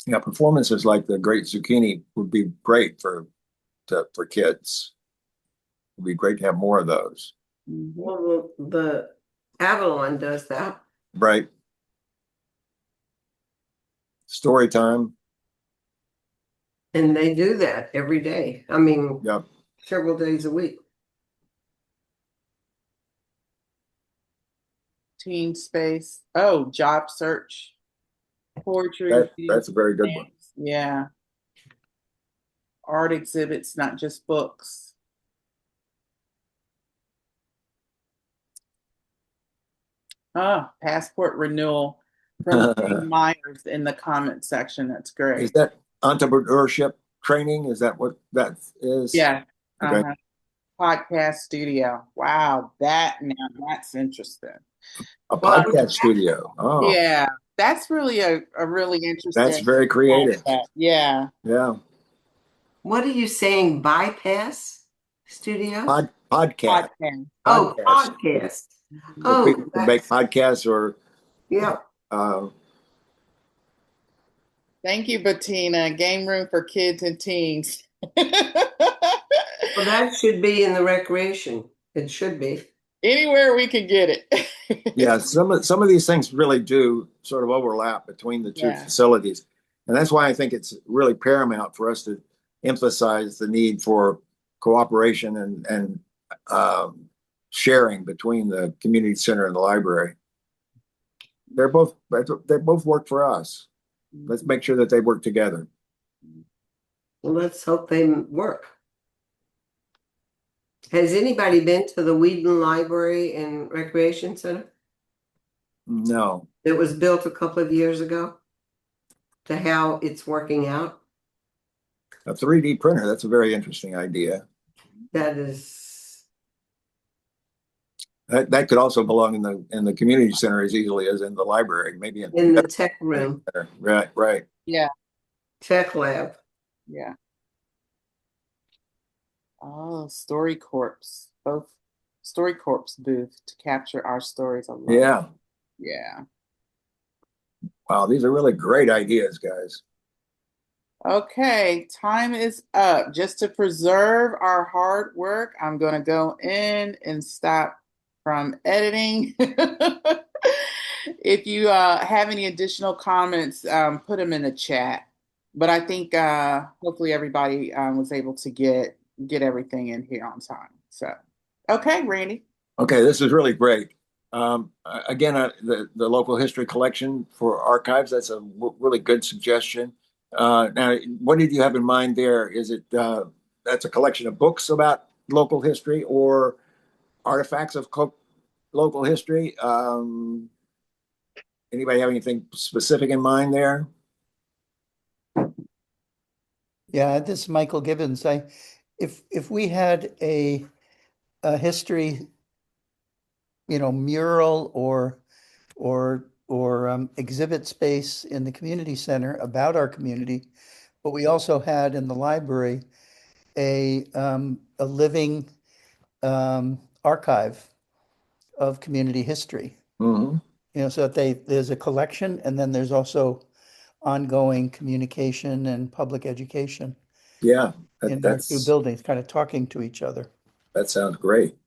B: Yeah, performances like the Great Zucchini would be great for kids. It'd be great to have more of those.
C: Well, the Avalon does that.
B: Right. Story time.
C: And they do that every day. I mean,
B: Yep.
C: several days a week.
A: Teen space. Oh, job search. Poetry.
B: That's a very good one.
A: Yeah. Art exhibits, not just books. Passport renewal from Jane Myers in the comment section. That's great.
B: Is that entrepreneurship training? Is that what that is?
A: Yeah.
B: Okay.
A: Podcast studio. Wow, that's interesting.
B: A podcast studio. Oh,
A: yeah, that's really a really interesting.
B: That's very creative.
A: Concept. Yeah.
B: Yeah.
C: What are you saying? Bypass studio?
B: Podcast.
C: Oh, podcast.
B: So people can make podcasts or
C: yeah.
A: Thank you, Bettina. Game room for kids and teens.
C: Well, that should be in the recreation. It should be.
A: Anywhere we can get it.
B: Yeah, some of these things really do sort of overlap between the two facilities. And that's why I think it's really paramount for us to emphasize the need for cooperation and sharing between the community center and the library. They both work for us. Let's make sure that they work together.
C: Well, let's hope they work. Has anybody been to the Whedon Library and Recreation Center?
B: No.
C: It was built a couple of years ago. To how it's working out.
B: A 3D printer, that's a very interesting idea.
C: That is.
B: That could also belong in the community center as easily as in the library, maybe
C: in the tech room.
B: Right.
A: Yeah.
C: Tech lab.
A: Yeah. Oh, Story Corps, both Story Corps booth to capture our stories.
B: Yeah.
A: Yeah.
B: Wow, these are really great ideas, guys.
A: Okay, time is up. Just to preserve our hard work, I'm going to go in and stop from editing. If you have any additional comments, put them in the chat. But I think hopefully everybody was able to get everything in here on time. So, okay, Randy.
B: Okay, this is really great. Again, the local history collection for archives, that's a really good suggestion. Now, what did you have in mind there? Is it that's a collection of books about local history or artifacts of local history? Anybody have anything specific in mind there?
F: Yeah, this is Michael Gibbons. If we had a history, mural or or exhibit space in the community center about our community, but we also had in the library a living archive of community history.
B: Mhm.
F: So that there's a collection, and then there's also ongoing communication and public education
B: Yeah,
F: in our two buildings, kind of talking to each other.
B: that sounds great.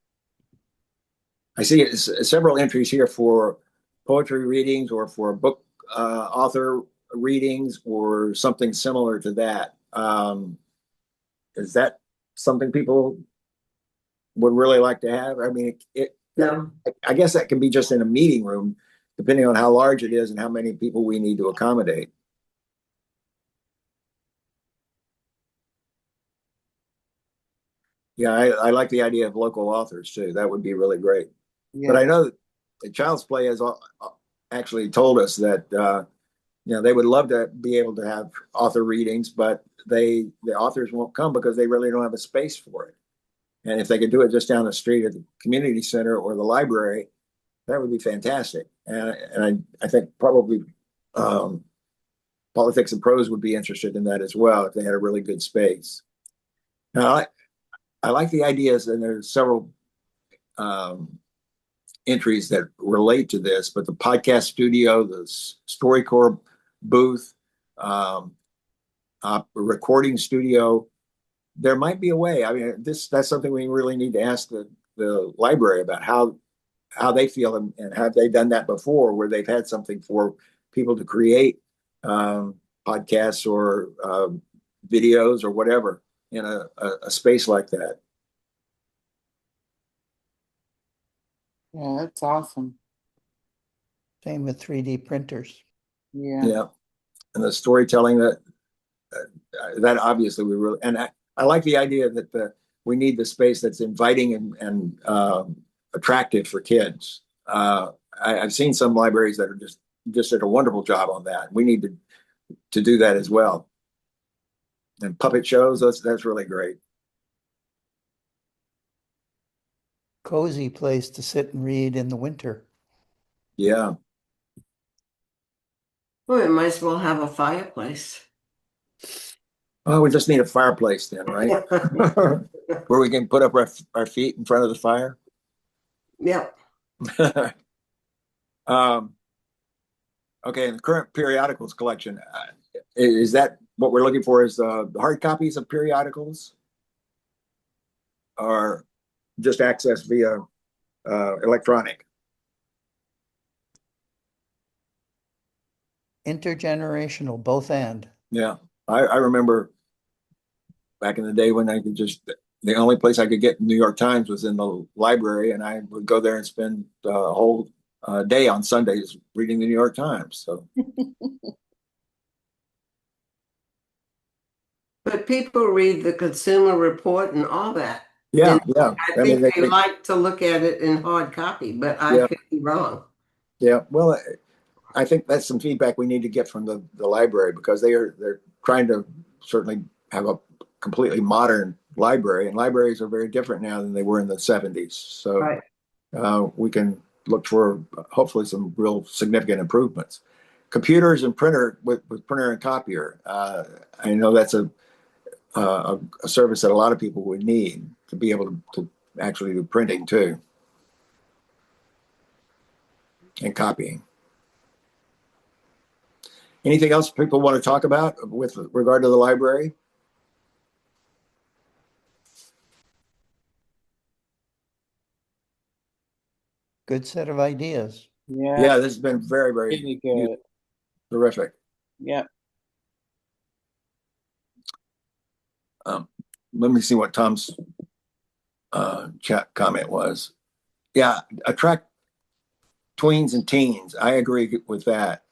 B: I see several entries here for poetry readings or for book author readings or something similar to that. Is that something people would really like to have? I mean,
C: No.
B: I guess that can be just in a meeting room, depending on how large it is and how many people we need to accommodate. Yeah, I like the idea of local authors too. That would be really great. But I know that Child's Play has actually told us that they would love to be able to have author readings, but the authors won't come because they really don't have a space for it. And if they could do it just down the street at the community center or the library, that would be fantastic. And I think probably Politics and Prose would be interested in that as well if they had a really good space. Now, I like the ideas, and there's several entries that relate to this, but the podcast studio, the StoryCorps booth, recording studio, there might be a way. I mean, that's something we really need to ask the library about how they feel and have they done that before, where they've had something for people to create podcasts or videos or whatever in a space like that.
A: Yeah, that's awesome.
F: Same with 3D printers.
B: Yeah. And the storytelling that obviously we really, and I like the idea that we need the space that's inviting and attractive for kids. I've seen some libraries that are just did a wonderful job on that. We need to do that as well. And puppet shows, that's really great.
F: Cozy place to sit and read in the winter.
B: Yeah.
C: Well, we might as well have a fireplace.
B: Oh, we just need a fireplace then, right? Where we can put up our feet in front of the fire.
C: Yep.
B: Okay, in the current periodicals collection, is that what we're looking for? Is the hard copies of periodicals, or just access via electronic?
F: Intergenerational, both and.
B: Yeah, I remember back in the day when I could the only place I could get New York Times was in the library, and I would go there and spend a whole day on Sundays reading the New York Times. So.
C: But people read the Consumer Report and all that.
B: Yeah,
C: and
B: yeah.
C: I think they like to look at it in hard copy, but I could be wrong.
B: Yeah, well, I think that's some feedback we need to get from the library, because they're trying to certainly have a completely modern library, and libraries are very different now than they were in the 70s. So
C: Right.
B: We can look for hopefully some real significant improvements. Computers and printer with printer and copier. I know that's a service that a lot of people would need to be able to actually do printing too, and copying. Anything else people want to talk about with regard to the library?
F: Good set of ideas.
B: Yeah, this has been very, very
A: really good.
B: Terrific.
A: Yep.
B: Let me see what Tom's chat comment was. Yeah, attract tweens and teens. I agree with that.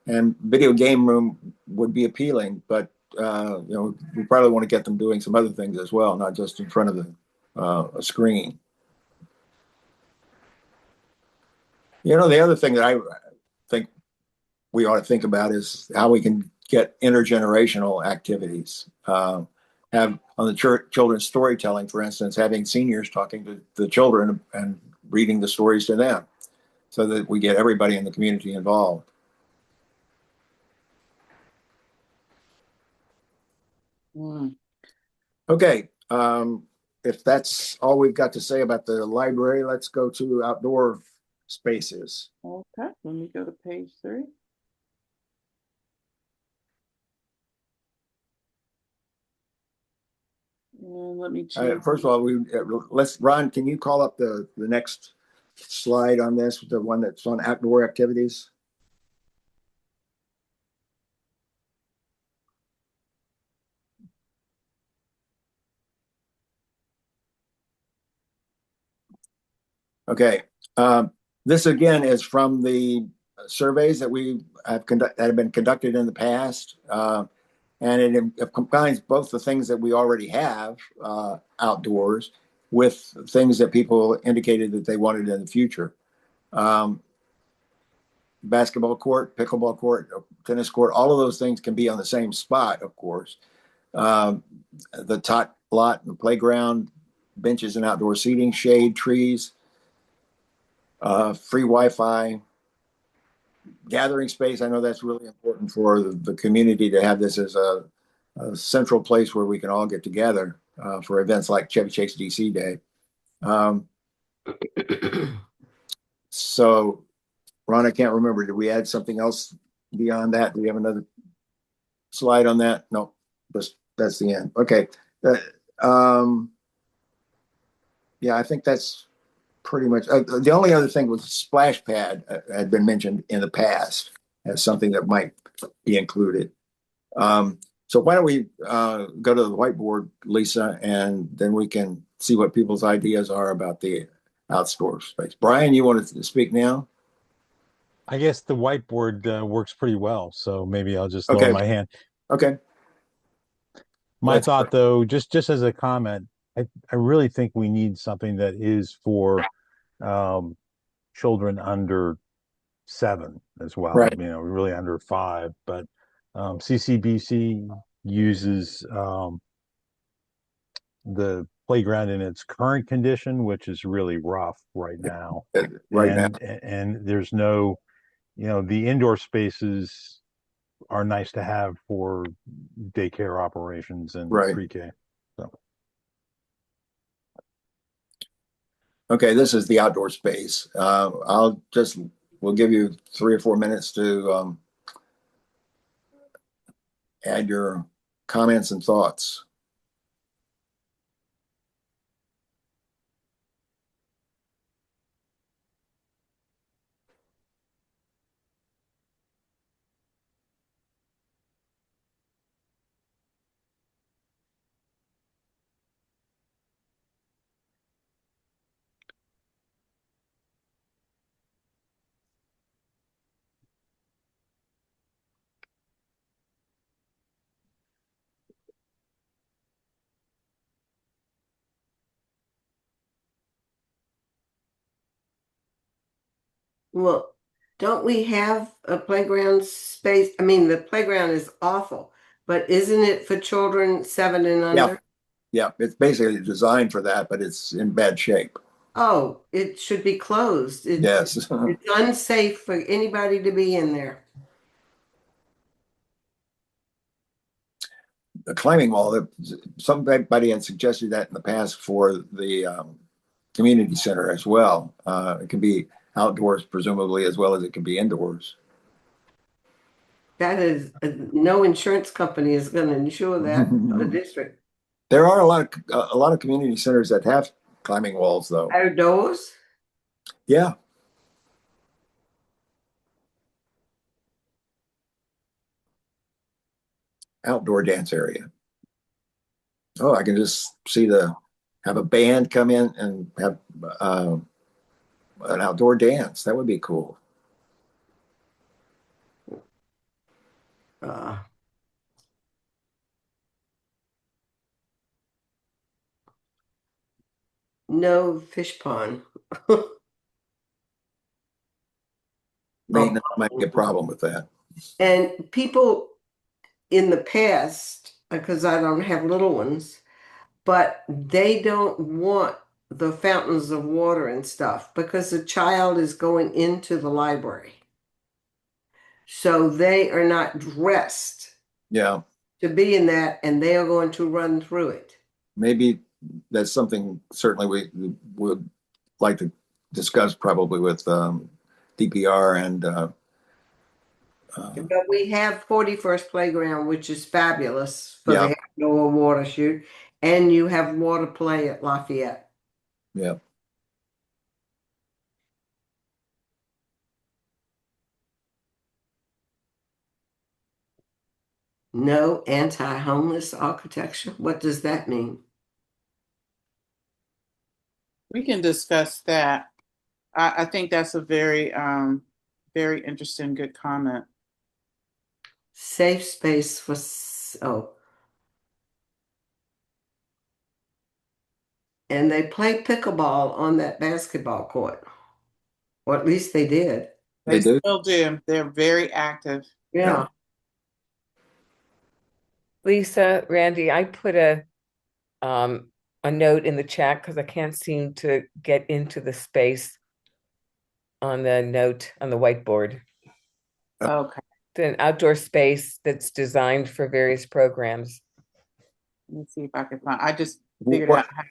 B: And video game room would be appealing, but we probably want to get them doing some other things as well, not just in front of a screen. The other thing that I think we ought to think about is how we can get intergenerational activities. Have on the children's storytelling, for instance, having seniors talking to the children and reading the stories to them. so that we get everybody in the community involved. Okay, if that's all we've got to say about the library, let's go to outdoor spaces.
A: Okay, let me go to page 3. And let me change.
B: First of all, Ron, can you call up the next slide on this, the one that's on outdoor activities? Okay. This again is from the surveys that that have been conducted in the past, and it combines both the things that we already have outdoors with things that people indicated that they wanted in the future. Basketball court, pickleball court, tennis court, all of those things can be on the same spot, of course. The tot lot, the playground, benches and outdoor seating, shade, trees, free Wi-Fi, gathering space. I know that's really important for the community to have this as a central place where we can all get together for events like Chevy Chase DC Day. So, Ron, I can't remember. Did we add something else beyond that? Do we have another slide on that? No, that's the end. Okay. Yeah, I think that's pretty much. The only other thing was splash pad had been mentioned in the past as something that might be included. So why don't we go to the whiteboard, Lisa, and then we can see what people's ideas are about the outdoor space. Brian, you want to speak now?
O: I guess the whiteboard works pretty well, so maybe I'll just lower my hand.
B: Okay.
O: My thought, though, just as a comment, I really think we need something that is for children under 7 as well.
B: Right.
O: You know, really under 5. But CCBC uses the playground in its current condition, which is really rough right now. And there's no, you know, the indoor spaces are nice to have for daycare operations and pre-K. So.
B: Okay, this is the outdoor space. We'll give you 3 or 4 minutes to add your comments and thoughts.
C: Well, don't we have a playground space? I mean, the playground is awful, but isn't it for children 7 and under?
B: Yeah, it's basically designed for that, but it's in bad shape.
C: Oh, it should be closed.
B: Yes.
C: It's unsafe for anybody to be in there.
B: The climbing wall, somebody had suggested that in the past for the community center as well. It can be outdoors, presumably, as well as it can be indoors.
C: That is, no insurance company is going to insure that for the district.
B: There are a lot of community centers that have climbing walls, though.
C: Outdoors?
B: Yeah. Outdoor dance area. Oh, I can just see have a band come in and have an outdoor dance. That would be cool.
C: No fish pond.
B: Maintenance might be a problem with that.
C: And people in the past, because I don't have little ones, but they don't want the fountains of water and stuff because the child is going into the library. So they are not dressed
B: Yeah.
C: to be in that, and they are going to run through it.
B: Maybe that's something certainly we would like to discuss probably with DPR and
C: But we have 41st Playground, which is fabulous for
B: yeah,
C: the outdoor water shoot, and you have water play at Lafayette.
B: yeah.
C: No anti-homeless architecture. What does that mean?
A: We can discuss that. I think that's a very, very interesting, good comment.
C: Safe space for, and they play pickleball on that basketball court, or at least they did.
A: They still do. They're very active.
C: Yeah.
K: Lisa, Randy, I put a note in the chat because I can't seem to get into the space on the note on the whiteboard.
A: Okay.
K: It's an outdoor space that's designed for various programs.
A: Let me see if I can find. I just figured out how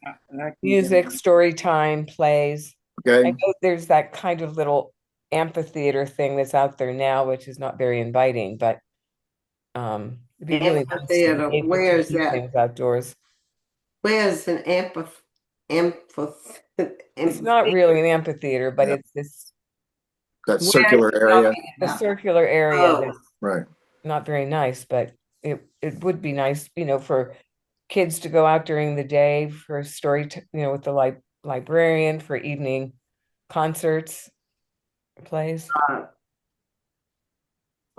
K: Music, story time, plays.
B: Okay.
K: I know there's that kind of little amphitheater thing that's out there now, which is not very inviting, but it'd be really nice to be able to
C: Where is
K: do
C: that?
K: things outdoors.
C: Where's an
K: It's not really an amphitheater, but it's this
B: that circular area.
K: The circular area that's
B: right.
K: Not very nice, but it would be nice, for kids to go out during the day for story, with the librarian for evening concerts, plays.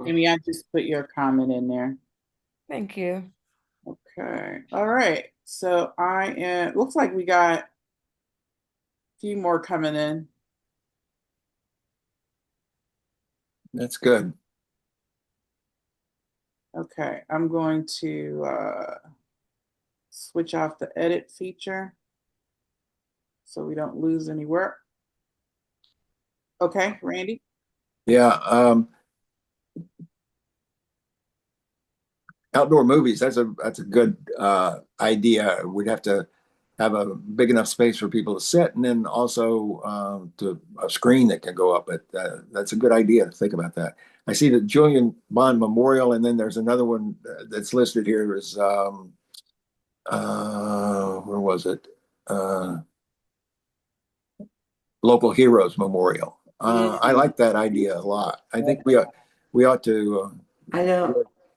A: Amy, I just put your comment in there.
K: Thank you.
A: Okay. All right. So looks like we got a few more coming in.
B: That's good.
A: Okay. I'm going to switch off the edit feature so we don't lose any work. Okay, Randy?
B: Yeah. Outdoor movies, that's a good idea. We'd have to have a big enough space for people to sit, and then also to a screen that can go up. But that's a good idea to think about that. I see the Julian Bond Memorial, and then there's another one that's listed here is where was it? Local Heroes Memorial. I like that idea a lot. I think we ought to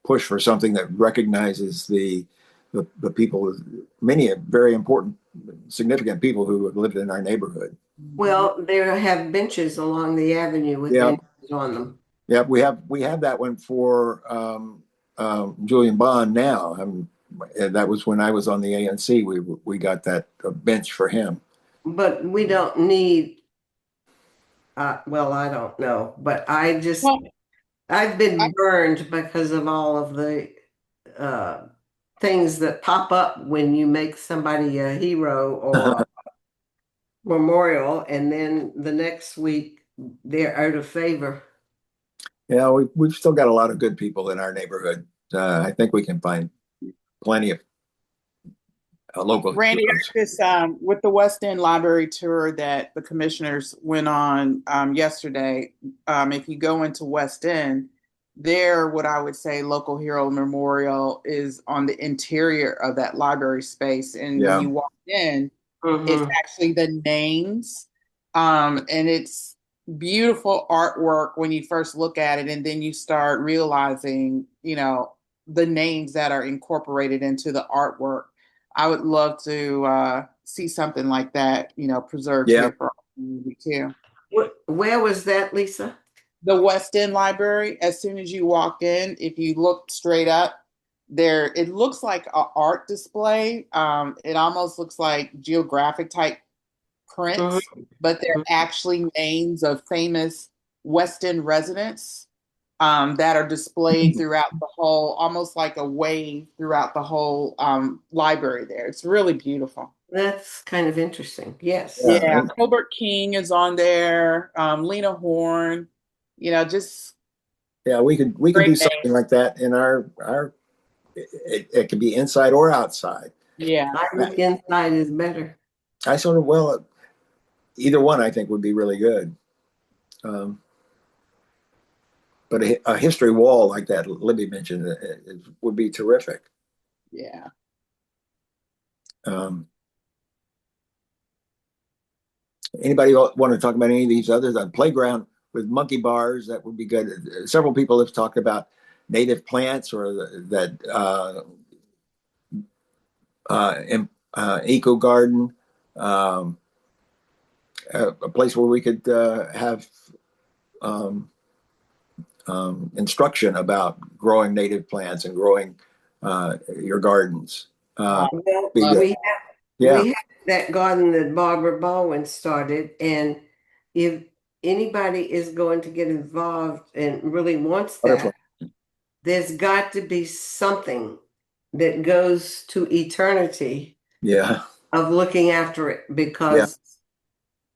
B: push for something that recognizes the people, many very important, significant people who have lived in our neighborhood.
C: Well, there have benches along the avenue with names on them.
B: Yeah, we have that one for Julian Bond now. That was when I was on the ANC. We got that bench for him.
C: But we don't need. Well, I don't know, but I've been burned because of all of the things that pop up when you make somebody a hero or memorial, and then the next week they're out of favor.
B: Yeah, we've still got a lot of good people in our neighborhood. I think we can find plenty of local.
A: Randy, with the West End Library tour that the commissioners went on yesterday, if you go into West End, there, what I would say local hero memorial is on the interior of that library space. And when you walk in, it's actually the names. And it's beautiful artwork when you first look at it. And then you start realizing, the names that are incorporated into the artwork. I would love to see something like that, preserved here for our community too.
C: Where was that, Lisa?
A: The West End Library. As soon as you walk in, if you look straight up, it looks like an art display. It almost looks like geographic type prints, but they're actually names of famous West End residents that are displayed throughout the whole, almost like a wave throughout the whole library there. It's really beautiful.
C: That's kind of interesting. Yes.
A: Yeah, Colbert King is on there. Lena Horne. Just
B: Yeah, we could do
A: great
B: something
A: names.
B: like that in our it could be inside or outside.
A: Yeah.
C: I think inside is better.
B: I sort of either one I think would be really good. But a history wall like that Libby mentioned would be terrific.
A: Yeah.
B: Anybody want to talk about any of these others? A playground with monkey bars, that would be good. Several people have talked about native plants or that eco garden, a place where we could have instruction about growing native plants and growing your gardens.
C: Well,
B: Yeah.
C: we have that garden that Barbara Baldwin started, and if anybody is going to get involved and really wants that, there's got to be something that goes to eternity.
B: Yeah.
C: Of looking after it, because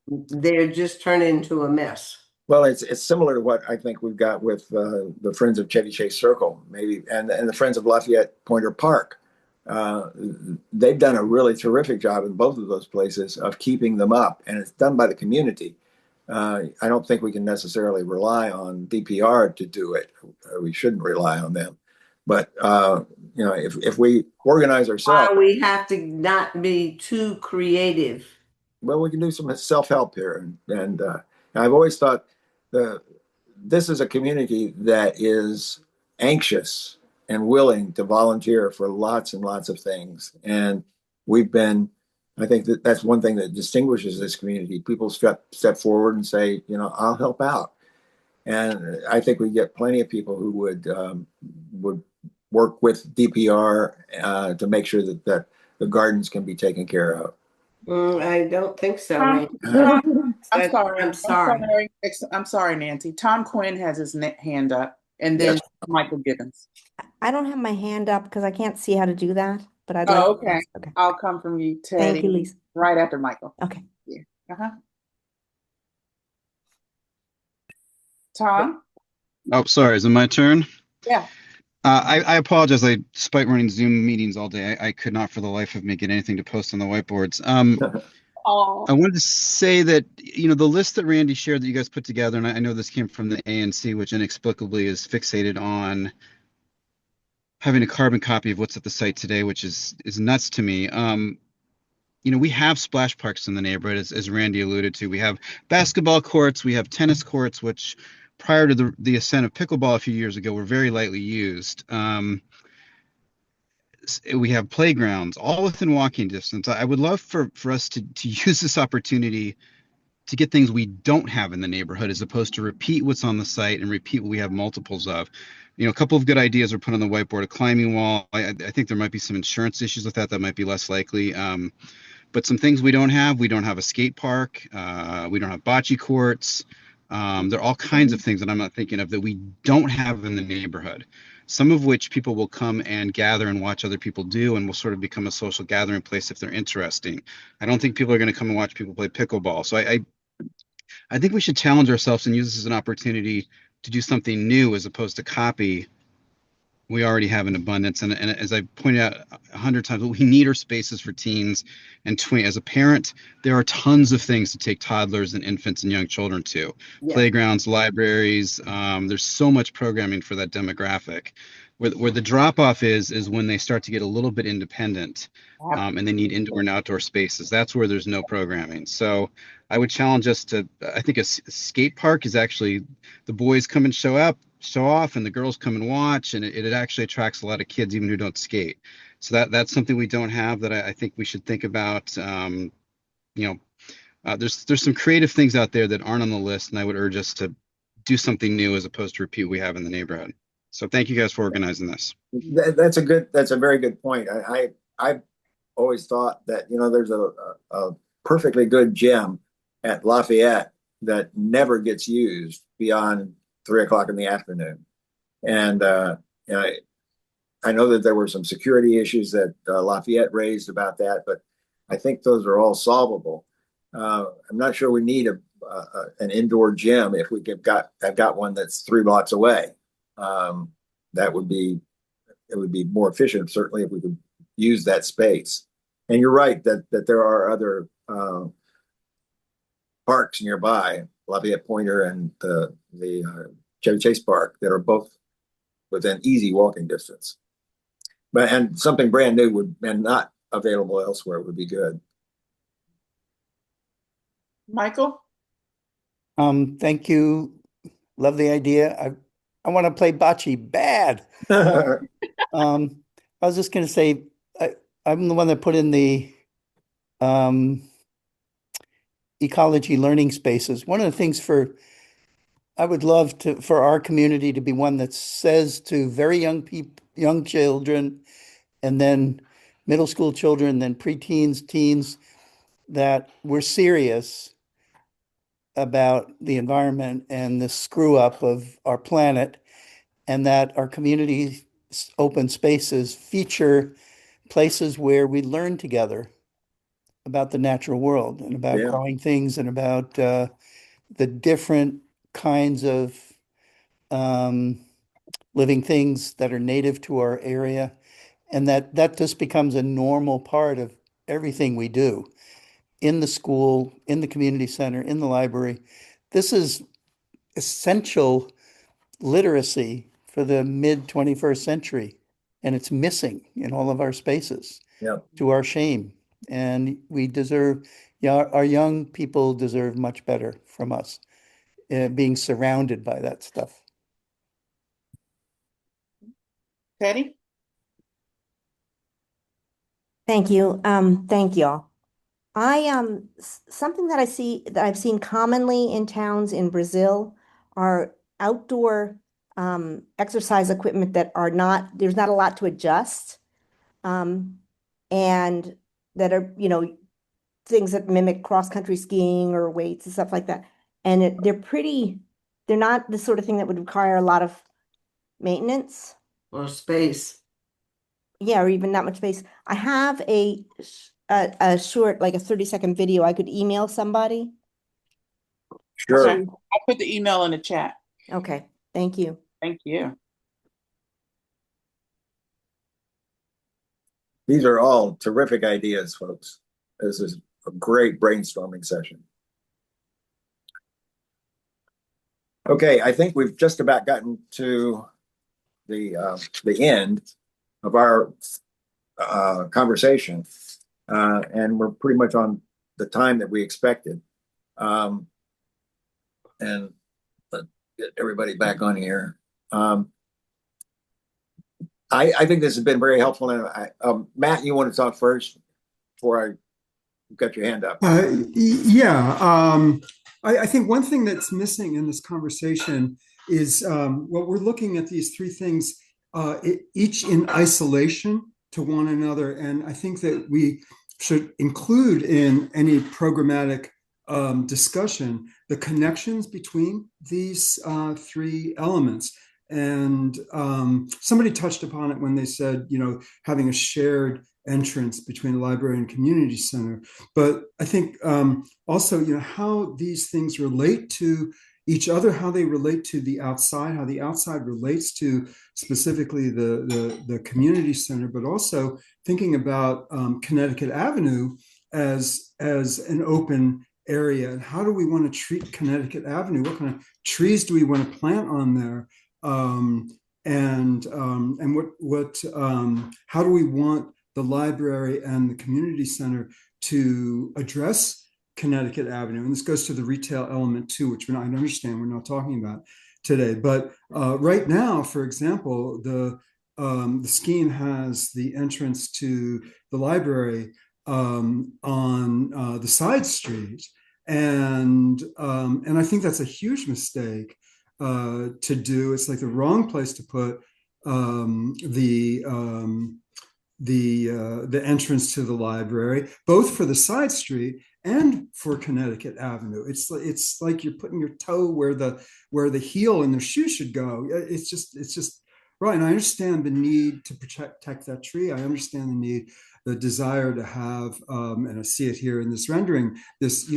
C: they're just turning into a mess.
B: Well, it's similar to what I think we've got with the Friends of Chevy Chase Circle, maybe, and the Friends of Lafayette Pointer Park. They've done a really terrific job in both of those places of keeping them up, and it's done by the community. I don't think we can necessarily rely on DPR to do it. We shouldn't rely on them, but if we organize ourselves,
C: we have to not be too creative.
B: Well, we can do some self-help here, and I've always thought this is a community that is anxious and willing to volunteer for lots and lots of things. And I think that's one thing that distinguishes this community. People step forward and say, I'll help out. And I think we get plenty of people who would work with DPR to make sure that the gardens can be taken care of.
C: I don't think so.
A: I'm sorry, Nancy. Tom Quinn has his hand up, and then Michael Gibbons.
P: I don't have my hand up because I can't see how to do that, but I'd like
A: okay. Okay. I'll come from you, Teddy.
P: Thank you, Lisa.
A: Right after Michael.
P: Okay.
A: Yeah. Tom?
Q: Oh, sorry. Is it my turn?
A: Yeah.
Q: I apologize. Despite running Zoom meetings all day, I could not for the life of me get anything to post on the whiteboards. I wanted to say that, the list that Randy shared that you guys put together, and I know this came from the ANC, which inexplicably is fixated on having a carbon copy of what's at the site today, which is nuts to me. We have splash parks in the neighborhood, as Randy alluded to. We have basketball courts, we have tennis courts, which prior to the ascent of pickleball a few years ago were very lightly used. We have playgrounds, all within walking distance. I would love for us to use this opportunity to get things we don't have in the neighborhood, as opposed to repeat what's on the site and repeat what we have multiples of. A couple of good ideas were put on the whiteboard. A climbing wall. I think there might be some insurance issues with that might be less likely. But some things we don't have a skate park. We don't have bocce courts. There are all kinds of things that I'm not thinking of that we don't have in the neighborhood, some of which people will come and gather and watch other people do, and will sort of become a social gathering place if they're interesting. I don't think people are going to come and watch people play pickleball. So I think we should challenge ourselves and use this as an opportunity to do something new as opposed to copy we already have in abundance. And as I pointed out 100 times, what we need are spaces for teens and tweens. As a parent, there are tons of things to take toddlers and infants and young children to. Yeah. Playgrounds, libraries. There's so much programming for that demographic. Where the drop-off is when they start to get a little bit independent, and they need indoor and outdoor spaces. That's where there's no programming. So I would challenge us to, I think a skate park is actually, the boys come and show off, and the girls come and watch, and it actually attracts a lot of kids, even who don't skate. So that's something we don't have that I think we should think about. There's some creative things out there that aren't on the list, and I would urge us to do something new as opposed to repeat what we have in the neighborhood. So thank you guys for organizing this.
B: That's a very good point. I've always thought that, there's a perfectly good gym at Lafayette that never gets used beyond 3 o'clock in the afternoon. And I know that there were some security issues that Lafayette raised about that, but I think those are all solvable. I'm not sure we need an indoor gym if I've got one that's 3 blocks away. That would be it would be more efficient, certainly, if we could use that space. And you're right that there are other parks nearby, Lafayette Pointer and the Chevy Chase Park, that are both within easy walking distance. And something brand new and not available elsewhere would be good.
A: Michael?
F: Thank you. Love the idea. I want to play bocce bad. I was just going to say, I'm the one that put in the ecology learning spaces. One of the things I would love for our community to be one that says to very young people, young children, and then middle school children, then preteens, teens, that we're serious about the environment and the screw up of our planet, and that our community open spaces feature places where we learn together about the natural world and about growing things and about the different kinds of living things that are native to our area, and that just becomes a normal part of everything we do in the school, in the community center, in the library. This is essential literacy for the mid 21st century, and it's missing in all of our spaces, to our shame. And we deserve, our young people deserve much better from us, being surrounded by that stuff.
A: Patty?
P: Thank you. Thank y'all. Something that I've seen commonly in towns in Brazil are outdoor exercise equipment that there's not a lot to adjust, and that are, things that mimic cross-country skiing or weights and stuff like that. And they're not the sort of thing that would require a lot of maintenance.
C: Or space.
P: Yeah, or even not much space. I have a short, like a 30-second video I could email somebody.
B: Sure.
A: Okay. I'll put the email in the chat.
P: Okay. Thank you.
A: Thank you.
B: These are all terrific ideas, folks. This is a great brainstorming session. Okay, I think we've just about gotten to the end of our conversation, and we're pretty much on the time that we expected. And let's get everybody back on here. I think this has been very helpful. And Matt, you want to talk first before I got your hand up?
R: Yeah. I think one thing that's missing in this conversation is what we're looking at these three things, each in isolation to one another. And I think that we should include in any programmatic discussion the connections between these three elements. And somebody touched upon it when they said, having a shared entrance between the library and community center. But I think also, how these things relate to each other, how they relate to the outside, how the outside relates to specifically the community center, but also thinking about Connecticut Avenue as an open area. And how do we want to treat Connecticut Avenue? What kind of trees do we want to plant on there? And how do we want the library and the community center to address Connecticut Avenue? And this goes to the retail element too, which I understand we're not talking about today. But right now, for example, the scheme has the entrance to the library on the side street, and I think that's a huge mistake to do. It's like the wrong place to put the entrance to the library, both for the side street and for Connecticut Avenue. It's like you're putting your toe where the heel in the shoe should go. It's just right. And I understand the need to protect that tree. I understand the need the desire to have, and I see it here in this rendering, this,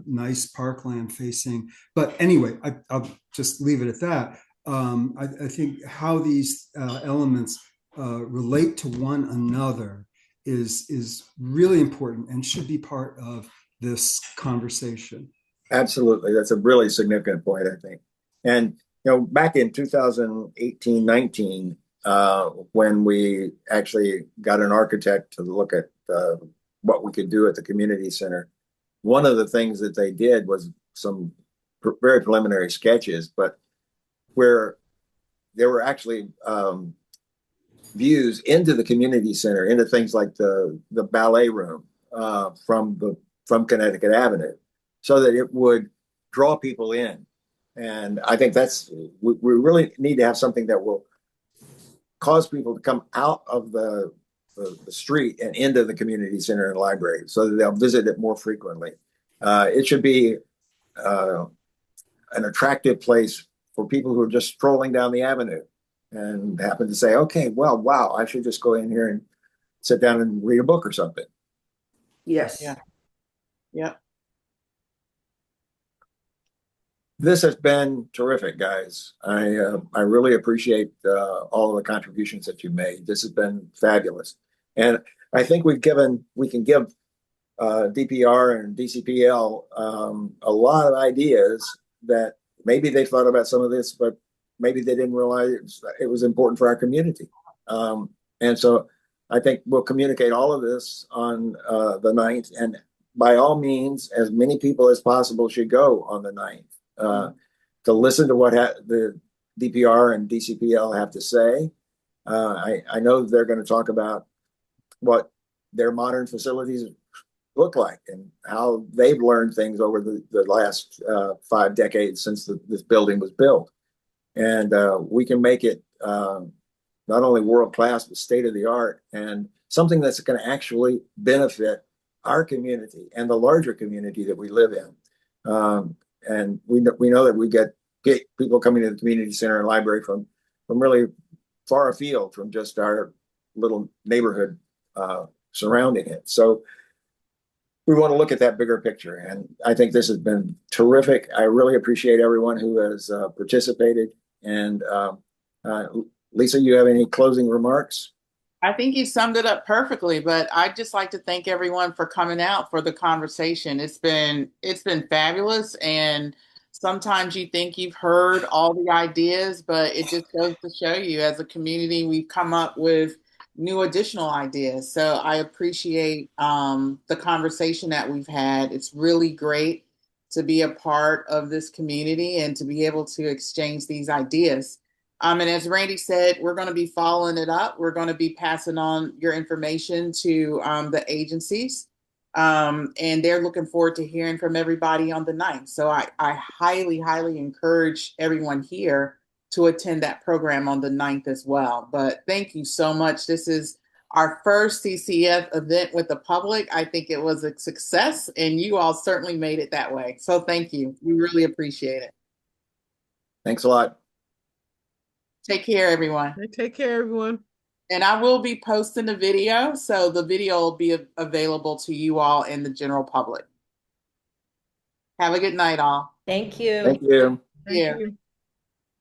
R: nice parkland facing. But anyway, I'll just leave it at that. I think how these elements relate to one another is really important and should be part of this conversation.
B: Absolutely. That's a really significant point, I think. And, back in 2018-19, when we actually got an architect to look at what we could do at the community center, one of the things that they did was some very preliminary sketches, but where there were actually views into the community center, into things like the ballet room from Connecticut Avenue, so that it would draw people in. And I think we really need to have something that will cause people to come out of the street and into the community center and library, so that they'll visit it more frequently. It should be an attractive place for people who are just strolling down the avenue and happen to say, okay, well, wow, I should just go in here and sit down and read a book or something.
C: Yes.
A: Yeah. Yeah.
B: This has been terrific, guys. I really appreciate all of the contributions that you made. This has been fabulous. And I think we can give DPR and DCPL a lot of ideas that maybe they thought about some of this, but maybe they didn't realize it was important for our community. And so I think we'll communicate all of this on the 9th. And by all means, as many people as possible should go on the 9th to listen to what the DPR and DCPL have to say. I know they're going to talk about what their modern facilities look like and how they've learned things over the last 5 decades since this building was built. And we can make it not only world-class, but state-of-the-art, and something that's going to actually benefit our community and the larger community that we live in. And we know that we get people coming to the community center and library from really far afield from just our little neighborhood surrounding it. So we want to look at that bigger picture. And I think this has been terrific. I really appreciate everyone who has participated. And Lisa, you have any closing remarks?
A: I think you summed it up perfectly, but I'd just like to thank everyone for coming out for the conversation. It's been fabulous. And sometimes you think you've heard all the ideas, but it just goes to show you, as a community, we've come up with new additional ideas. So I appreciate the conversation that we've had. It's really great to be a part of this community and to be able to exchange these ideas. And as Randy said, we're going to be following it up. We're going to be passing on your information to the agencies. And they're looking forward to hearing from everybody on the 9th. So I highly, highly encourage everyone here to attend that program on the 9th as well. But thank you so much. This is our first CCF event with the public. I think it was a success, and you all certainly made it that way. So thank you. We really appreciate it.
B: Thanks a lot.
A: Take care, everyone.
S: Take care, everyone.
A: And I will be posting the video, so the video will be available to you all and the general public. Have a good night, all.
M: Thank you.
B: Thank you.
A: Thank you.